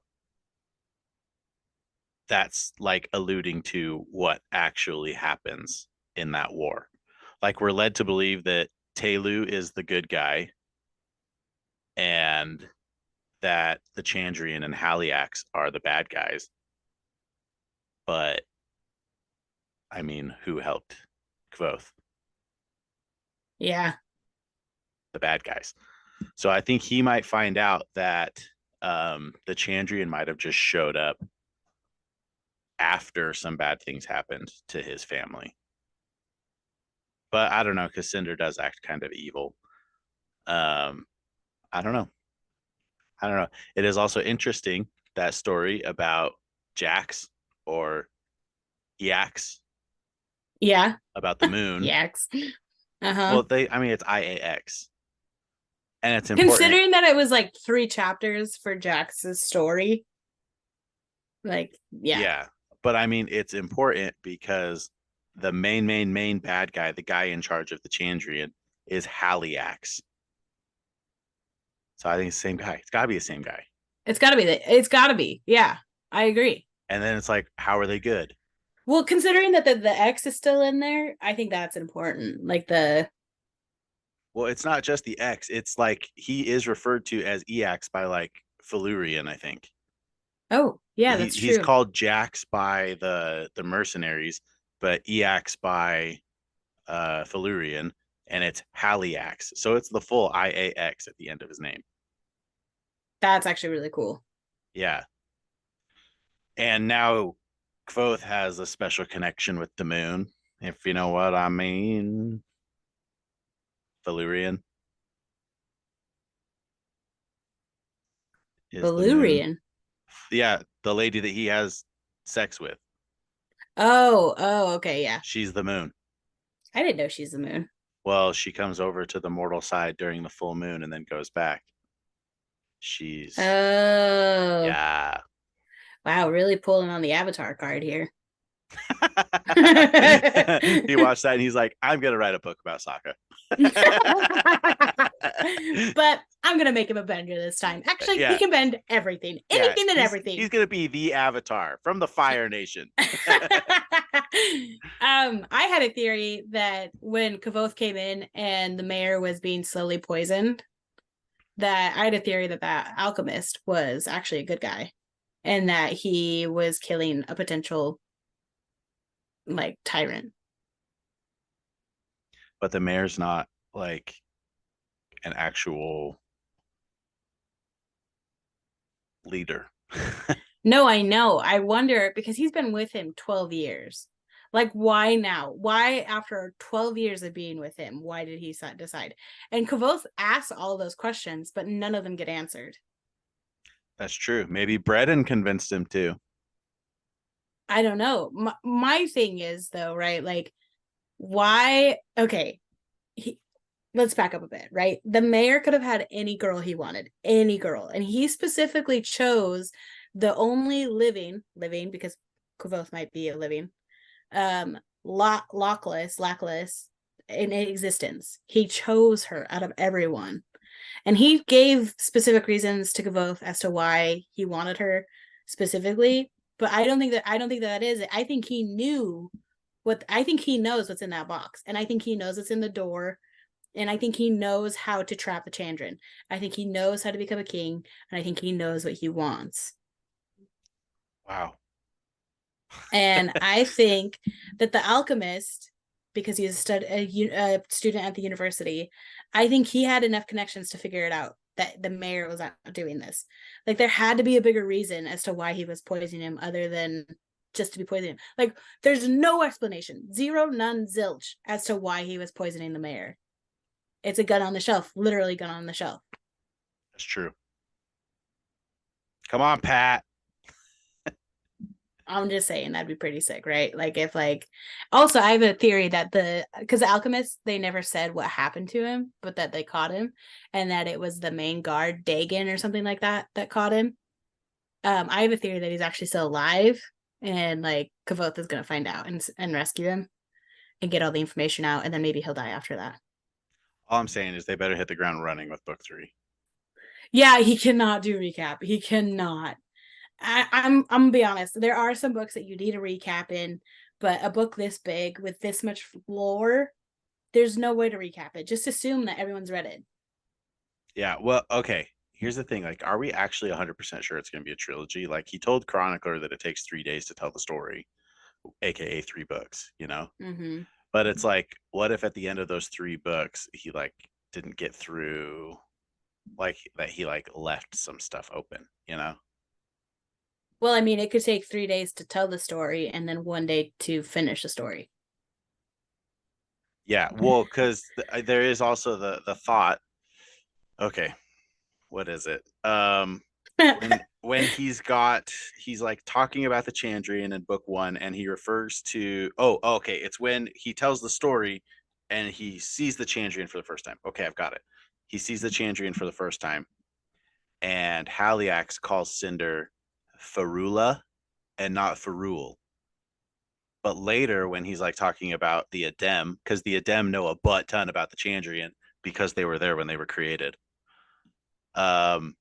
That's like alluding to what actually happens in that war. Like we're led to believe that Telu is the good guy and that the Chandrian and Haliax are the bad guys. But I mean, who helped Kvothe? Yeah. The bad guys. So I think he might find out that the Chandrian might have just showed up after some bad things happened to his family. But I don't know, because Cinder does act kind of evil. Um, I don't know. I don't know. It is also interesting, that story about Jax or Iax, Yeah. about the moon. Yaks. Uh-huh. Well, I mean, it's IAX, and it's important. Considering that it was like 3 chapters for Jax's story, like, yeah. Yeah, but I mean, it's important because the main bad guy, the guy in charge of the Chandrian, is Haliax. So I think it's the same guy. It's got to be the same guy. It's gotta be. Yeah, I agree. And then it's like, how are they good? Well, considering that the X is still in there, I think that's important. Like the Well, it's not just the X. It's like he is referred to as Eax by like Felurian, I think. Oh, yeah, that's He's true. called Jax by the mercenaries, but Eax by Felurian, and it's Haliax. So it's the full IAX at the end of his name. That's actually really cool. Yeah. And now Kvothe has a special connection with the moon, if you know what I mean. Felurian is the moon. Valyrian. Yeah, the lady that he has sex with. Oh, okay, yeah. She's the moon. I didn't know she's the moon. Well, she comes over to the mortal side during the full moon and then goes back. She's Oh, yeah. wow, really pulling on the Avatar card here. He watched that and he's like, I'm gonna write a book about Sokka. But I'm gonna make him a bender this time. Actually, Yeah. he can bend everything, Yeah, anything and everything. He's gonna be the Avatar from the Fire Nation. I had a theory that when Kvothe came in and the mayor was being slowly poisoned, that I had a theory that that alchemist was actually a good guy, and that he was killing a potential like tyrant. But the mayor's not like an actual leader. No, I know. I wonder because he's been with him 12 years. Like, why now? Why, after 12 years of being with him, why did he decide? And Kvothe asks all those questions, but none of them get answered. That's true. Maybe Breden convinced him to. I don't know. My thing is, though, right? Like, why? Okay, let's back up a bit, right? The mayor could have had any girl he wanted, any girl. And he specifically chose the only living, because Kvothe might be a living, lackless in existence. He chose her out of everyone, and he gave specific reasons to Kvothe as to why he wanted her specifically. But I don't think that is it. I think he knew what. I think he knows what's in that box, and I think he knows what's in the door. And I think he knows how to trap the Chandran. I think he knows how to become a king, and I think he knows what he wants. Wow. And I think that the alchemist, because he's a student at the university, I think he had enough connections to figure it out that the mayor was not doing this. Like, there had to be a bigger reason as to why he was poisoning him other than just to be poisoning him. Like, there's no explanation, zero, none, zilch, as to why he was poisoning the mayor. It's a gun on the shelf, literally gun on the shelf. That's true. Come on, Pat. I'm just saying that'd be pretty sick, right? Like, if like, also I have a theory that because the alchemists, they never said what happened to him, but that they caught him, and that it was the main guard Dagon or something like that caught him. I have a theory that he's actually still alive, and like Kvothe is gonna find out and rescue him and get all the information out, and then maybe he'll die after that. All I'm saying is they better hit the ground running with book 3. Yeah, he cannot do recap. He cannot. I'm gonna be honest. There are some books that you need a recap in, but a book this big with this much lore, there's no way to recap it. Just assume that everyone's read it. Yeah. Well, okay. Here's the thing. Like, are we actually 100% sure it's going to be a trilogy? Like, he told Chronicler that it takes 3 days to tell the story, aka 3 books, you know? Mm-hmm. But it's like, what if at the end of those 3 books, he like didn't get through like that he like left some stuff open, you know? Well, I mean, it could take 3 days to tell the story and then 1 day to finish the story. Yeah, well, because there is also the thought. Okay, what is it? When he's like talking about the Chandrian in book one, and he refers to okay, it's when he tells the story and he sees the Chandrian for the first time. Okay, I've got it. He sees the Chandrian for the first time, and Haliax calls Cinder Farula and not Farul. But later, when he's like talking about the Adem, because the Adem know a butt ton about the Chandrian because they were there when they were created. Um,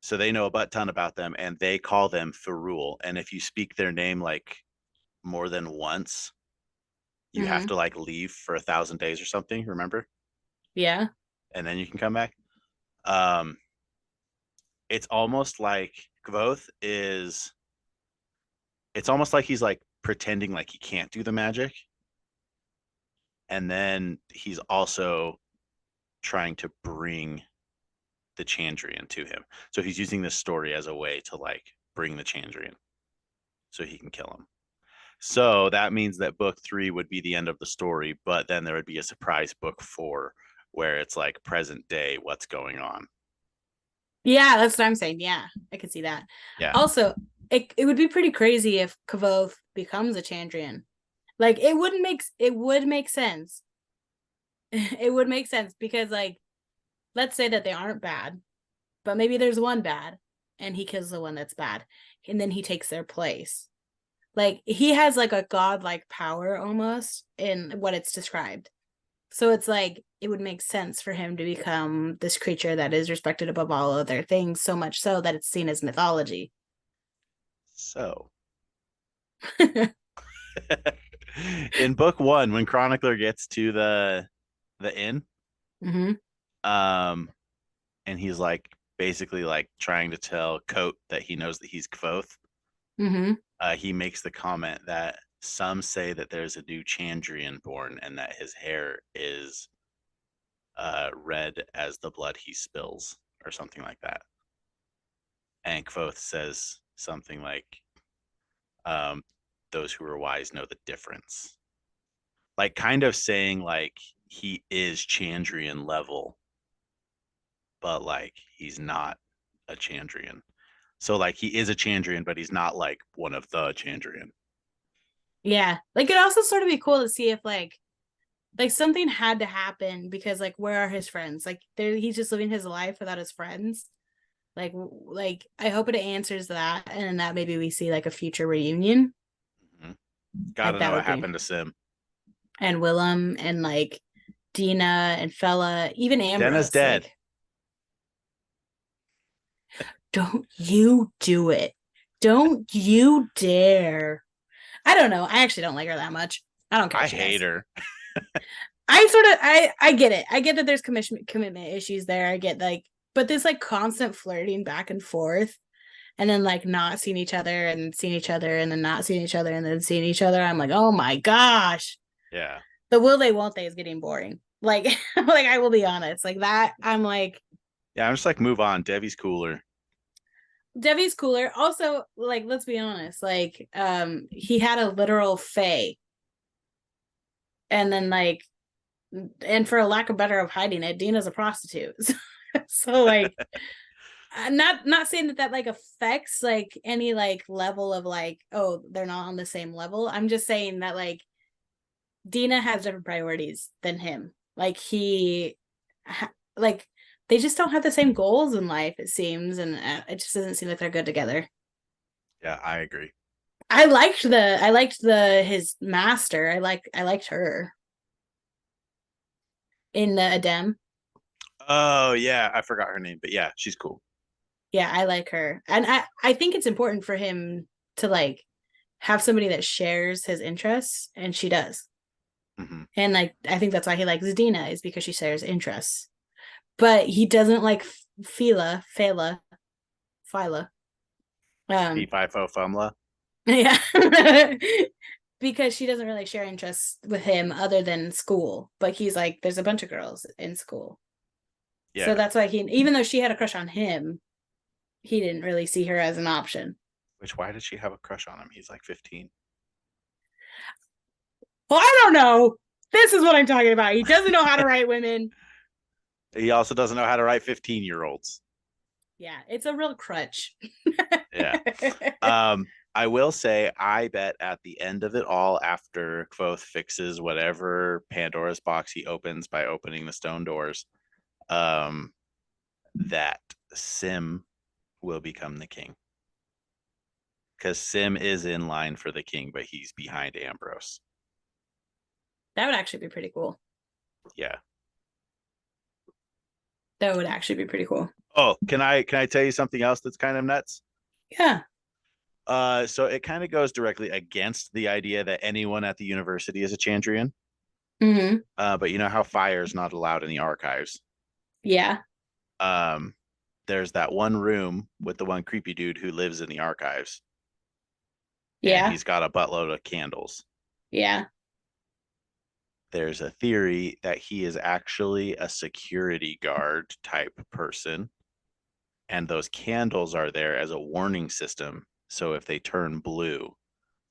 so they know a butt ton about them, and they call them Ferul. And if you speak their name like more than once, you have Mm-hmm. to like leave for 1,000 days or something. Remember? Yeah. And then you can come back. Um, it's almost like Kvothe is. It's almost like he's like pretending like he can't do the magic, and then he's also trying to bring the Chandrian to him. So he's using this story as a way to like bring the Chandrian so he can kill him. So that means that book three would be the end of the story, but then there would be a surprise book four where it's like present day, what's going on. Yeah, that's what I'm saying. Yeah, I could see that. Yeah. Also, it would be pretty crazy if Kvothe becomes a Chandrian. Like it would make sense. It would make sense because like let's say that they aren't bad, but maybe there's one bad and he kills the one that's bad and then he takes their place. Like he has like a godlike power almost in what it's described. So it's like it would make sense for him to become this creature that is respected above all other things, so much so that it's seen as mythology. So in book one, when Chronicler gets to the inn, Mm-hmm. um, and he's like basically like trying to tell Coat that he knows that he's Kvothe, Mm-hmm. he makes the comment that some say that there's a new Chandrian born and that his hair is red as the blood he spills, or something like that. And Kvothe says something like, um, "Those who are wise know the difference," like kind of saying like he is Chandrian level, but like he's not a Chandrian. So like he is a Chandrian, but he's not like one of the Chandrian. Yeah. Like it also sort of be cool to see if like something had to happen because like where are his friends? Like he's just living his life without his friends. Like I hope it answers that and that maybe we see like a future reunion. Mm-hmm. Like Gotta know that what would be. happened to Sim. And Willem and like Dina and Fella, even Denna's Ambrose. dead. Like, don't you do it. Don't you dare. I don't know. I actually don't like her that much. I don't care I what she hate does. her. I get it. I get that there's commitment issues there. I get like but this like constant flirting back and forth and then like not seeing each other and seeing each other and then not seeing each other and then seeing each other. I'm like, oh my gosh. Yeah. The will they won't they is getting boring. Like like I will be honest. Like that I'm like Yeah, I'm just like, move on. Devi's cooler. Devi's cooler. Also, like, let's be honest, like, he had a literal fae. And then like and for a lack of better of hiding it, Dina's a prostitute. So like not saying that that like affects like any like level of like oh they're not on the same level. I'm just saying that like Dina has different priorities than him. Like like they just don't have the same goals in life it seems and it just doesn't seem like they're good together. Yeah, I agree. I liked the his master. I liked her in the Adem. Oh yeah, I forgot her name, but yeah, she's cool. Yeah, I like her. And I think it's important for him to like have somebody that shares his interests and she does. Mm-hmm. And like I think that's why he likes Dina is because she shares interests. But he doesn't like Phyla. Fee Um fi fo fumla. yeah. Because she doesn't really share interests with him other than school. But he's like there's a bunch of girls in school. So Yeah. that's why even though she had a crush on him, he didn't really see her as an option. Which, why did she have a crush on him? He's like 15. Well, I don't know. This is what I'm talking about. He doesn't know how to write women. He also doesn't know how to write 15-year-olds. Yeah, it's a real crutch. Yeah. I will say, I bet at the end of it all, after Kvothe fixes whatever Pandora's box he opens by opening the stone doors, um, that Sim will become the king. Because Sim is in line for the king, but he's behind Ambrose. That would actually be pretty cool. Yeah. That would actually be pretty cool. Oh, can I tell you something else that's kind of nuts? Yeah. So it kind of goes directly against the idea that anyone at the university is a Chandrian. Mm-hmm. But you know how fire is not allowed in the archives. Yeah. Um, there's that one room with the one creepy dude who lives in the archives, and Yeah. he's got a buttload of candles. Yeah. There's a theory that he is actually a security guard type person, and those candles are there as a warning system. So if they turn blue,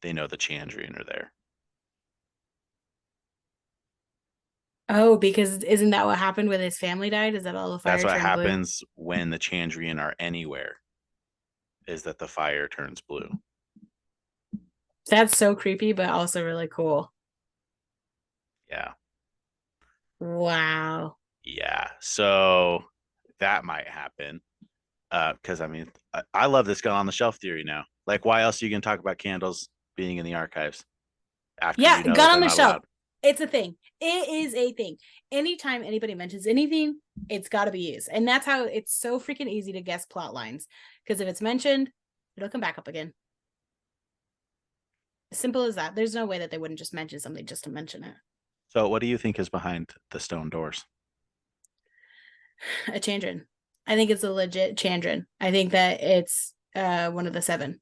they know the Chandrian are there. Oh, because isn't that what happened when his family died? Is that all the That's fire what turned blue? happens when the Chandrian are anywhere, is that the fire turns blue. That's so creepy, but also really cool. Yeah. Wow. Yeah. So that might happen. Because I mean, I love this gun on the shelf theory now. Like, why else are you gonna talk about candles being in the archives after Yeah, you know that gun on they're the not shelf. allowed? It's a thing. It is a thing. Anytime anybody mentions anything, it's got to be used. And that's how it's so freaking easy to guess plot lines. Because if it's mentioned, it'll come back up again. As simple as that. There's no way that they wouldn't just mention something just to mention it. So, what do you think is behind the stone doors? A Chandran. I think it's a legit Chandran. I think that it's one of the seven.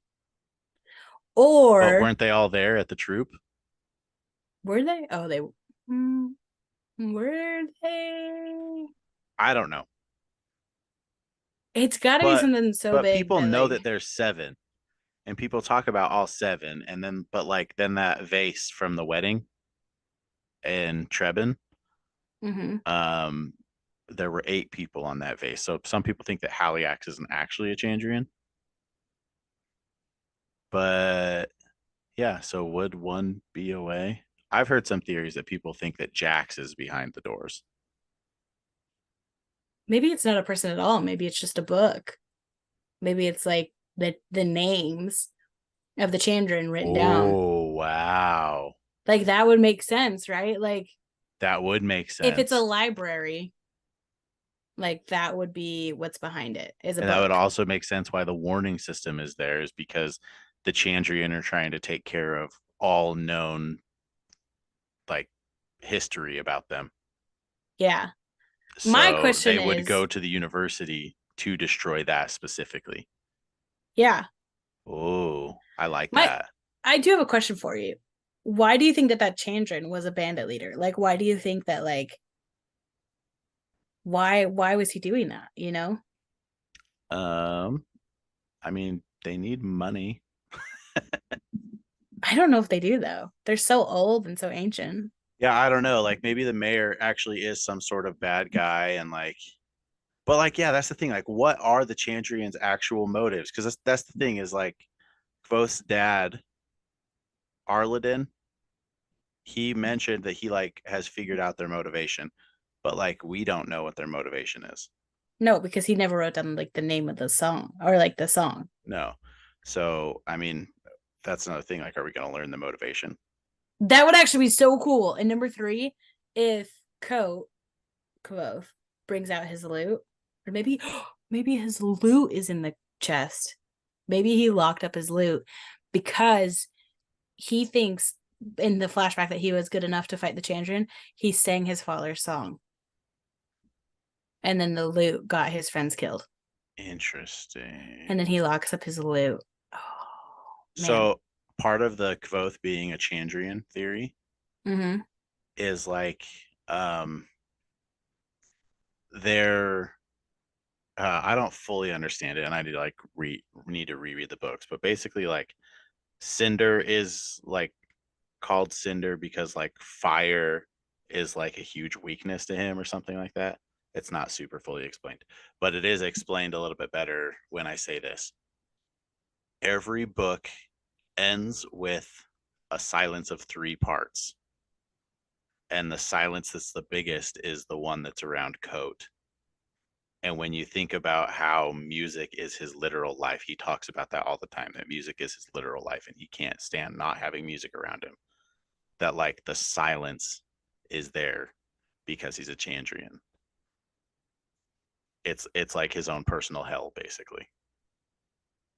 But Or weren't they all there at the troop? were they? Oh, they were they? I don't know, It's got to be but something so big people that know that like there's seven, and people talk about all seven, and then like then that vase from the wedding in Trebin, mm-hmm. um, there were 8 people on that vase. So some people think that Haliax isn't actually a Chandrian, but yeah. So would one be a way? I've heard some theories that people think that Jax is behind the doors. Maybe it's not a person at all. Maybe it's just a book. Maybe it's like the names of the Chandran written down. Oh, wow. Like that would make sense, right? Like That would make if it's a sense. library, like that would be what's behind it is a And that would book. also make sense why the warning system is there, is because the Chandrian are trying to take care of all known like history about them. Yeah. My So question they would is, go to the university to destroy that specifically. yeah, Oh, I like my that. I do have a question for you. Why do you think that Chandran was a bandit leader? Like, why do you think that like why was he doing that? You know, Um, I mean, they need money. I don't know if they do though. They're so old and so ancient. Yeah, I don't know. Like maybe the mayor actually is some sort of bad guy, and like, but like, yeah, that's the thing. Like, what are the Chandrians' actual motives? Because that's the thing is like, Kvothe's dad, Arladin, he mentioned that he like has figured out their motivation, but like we don't know what their motivation is. No, because he never wrote down like the name of the song or like the song. No. So I mean, that's another thing. Like, are we gonna learn the motivation? That would actually be so cool. And number three, if Kvothe brings out his lute, or maybe maybe his lute is in the chest. Maybe he locked up his lute because he thinks in the flashback that he was good enough to fight the Chandrian. He sang his father's song, and then the lute got his friends killed. And then Interesting. he locks up his lute. Oh man. So part of the Kvothe being a Chandrian theory Mm-hmm. is like um they're I don't fully understand it, and I need to like need to reread the books. But basically, like Cinder is like called Cinder because like fire is like a huge weakness to him or something like that. It's not super fully explained, but it is explained a little bit better when I say this. Every book ends with a silence of 3 parts, and the silence that's the biggest is the one that's around Kvothe. And when you think about how music is his literal life, he talks about that all the time, that music is his literal life and he can't stand not having music around him. That like the silence is there because he's a Chandrian. It's like his own personal hell, basically.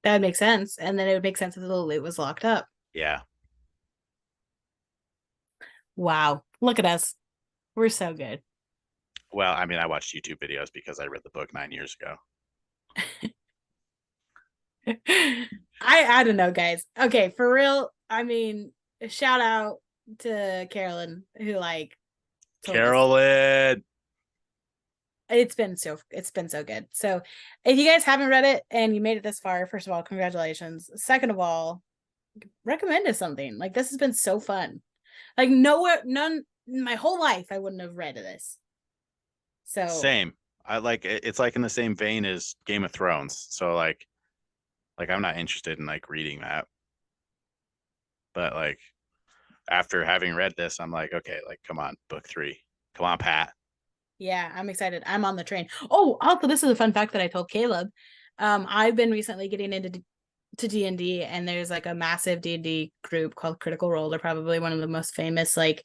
That would make sense. And then it would make sense if the lute was locked up. Yeah. Wow. Look at us. We're so good. Well, I mean, I watched YouTube videos because I read the book 9 years ago. I don't know, guys. Okay, for real. I mean, shout out to Carolyn who like told us Carolyn. it's been so good. So if you guys haven't read it and you made it this far, first of all, congratulations. Second of all, recommend us something. Like this has been so fun. Like nowhere, none my whole life I wouldn't have read this. So Same. I like it's like in the same vein as Game of Thrones. So like I'm not interested in like reading that. But like after having read this, I'm like, okay, like come on, book 3. Come on, Pat. yeah, I'm excited. I'm on the train. Oh, also, this is a fun fact that I told Caleb. I've been recently getting into to D&D, and there's like a massive D&D group called Critical Role. They're probably one of the most famous like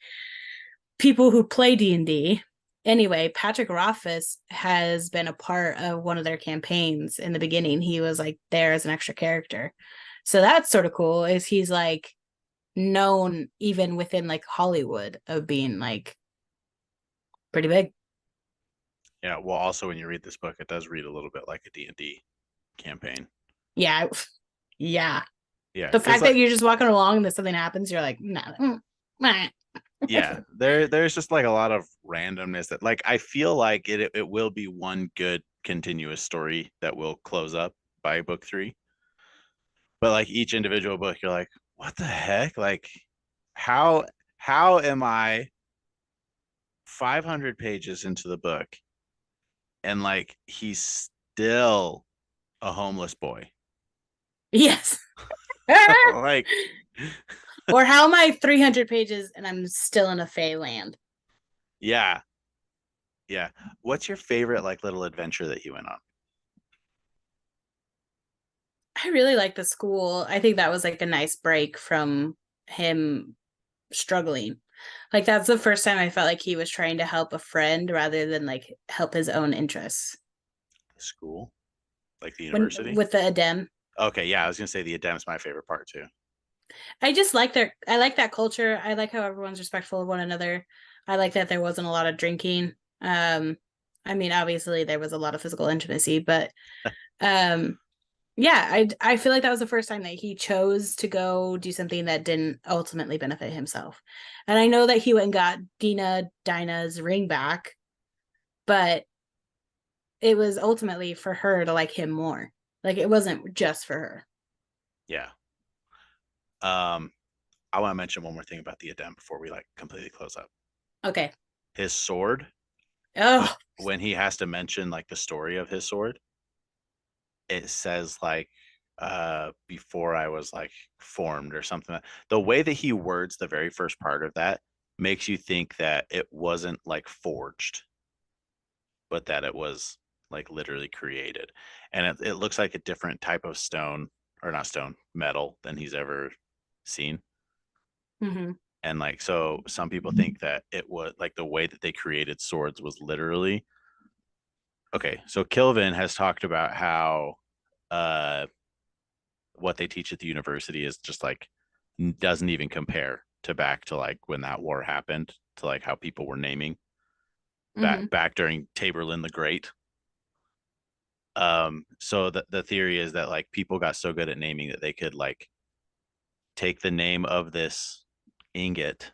people who play D&D. Anyway, Patrick Rothfuss has been a part of one of their campaigns in the beginning. He was like there as an extra character. So that's sort of cool. Is he's like known even within like Hollywood of being like pretty big. Yeah, well also when you read this book, it does read a little bit like a D&D campaign. Yeah. Yeah. Yeah, The because fact that like you're just walking along and then something happens, you're like, nah. yeah, there's just like a lot of randomness that like I feel like it will be one good continuous story that will close up by book 3. But like each individual book, you're like, what the heck? Like how how am I 500 pages into the book and like he's still a homeless boy? Yes. Like Or how am I 300 pages and I'm still in a Fey land? yeah, yeah. What's your favorite like little adventure that you went on? I really like the school. I think that was like a nice break from him struggling. Like that's the first time I felt like he was trying to help a friend rather than like help his own interests. The school? Like the When university? with the Adem, Okay, yeah, I was gonna say the Adem's my favorite part too. I just like I like that culture. I like how everyone's respectful of one another. I like that there wasn't a lot of drinking. I mean, obviously there was a lot of physical intimacy, but um yeah, I feel like that was the first time that he chose to go do something that didn't ultimately benefit himself. And I know that he went and got Dinah's ring back, but it was ultimately for her to like him more. Like it wasn't just for her. Yeah. Um, I want to mention one more thing about the Adem before we like completely close up. Okay. His sword, Oh, when he has to mention like the story of his sword, it says like before I was like formed or something. The way that he words the very first part of that makes you think that it wasn't like forged, but that it was like literally created. And it looks like a different type of stone, or not stone, metal than he's ever seen. mm-hmm. And like so some people think that it was like the way that they created swords was literally okay. So Kilvin has talked about how uh what they teach at the university is just like doesn't even compare to back to like when that war happened, to like how people were naming Mm-hmm. back during Taborlin the Great. So the theory is that like people got so good at naming that they could like take the name of this ingot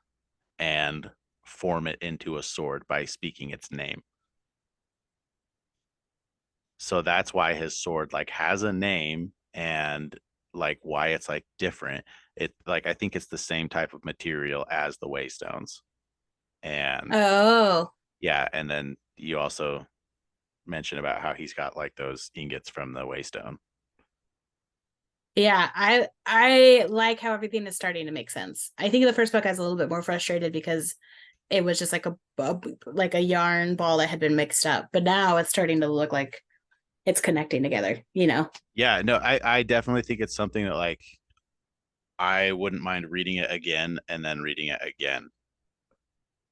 and form it into a sword by speaking its name. So that's why his sword like has a name, and like why it's like different. It like I think it's the same type of material as the Waystones. And Oh, yeah, and then you also mentioned about how he's got like those ingots from the Waystone. yeah. I like how everything is starting to make sense. I think the first book I was a little bit more frustrated because it was just like like a yarn ball that had been mixed up, but now it's starting to look like it's connecting together, you know. Yeah, no, I definitely think it's something that like I wouldn't mind reading it again and then reading it again.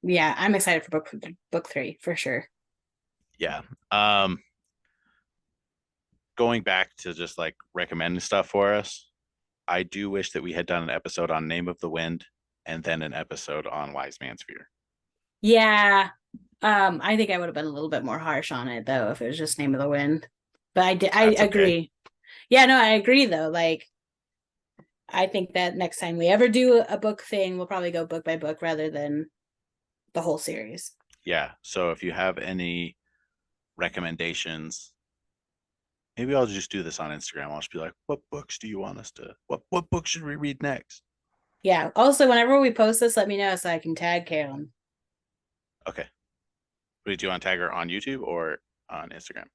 Yeah, I'm excited for book 3 for sure. Yeah. Um Going back to just like recommending stuff for us, I do wish that we had done an episode on Name of the Wind and then an episode on Wise Man's Fear. Yeah. I think I would have been a little bit more harsh on it though if it was just Name of the Wind. But I That's okay. agree. Yeah, no, I agree though. Like I think that next time we ever do a book thing, we'll probably go book by book rather than the whole series. Yeah. So if you have any recommendations, maybe I'll just do this on Instagram. I'll just be like, what books do you want us to what book should we read next? Yeah. Also, whenever we post this, let me know so I can tag Kalen Okay. Wait, do you want to tag her on YouTube or on Instagram?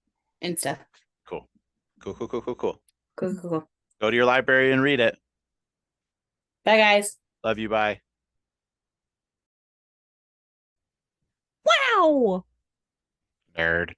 and stuff. Cool. Cool, cool, cool, cool, cool. Cool, cool, cool. Go to your library and read it. Bye, guys. Love you. Bye. Wow. Nerd.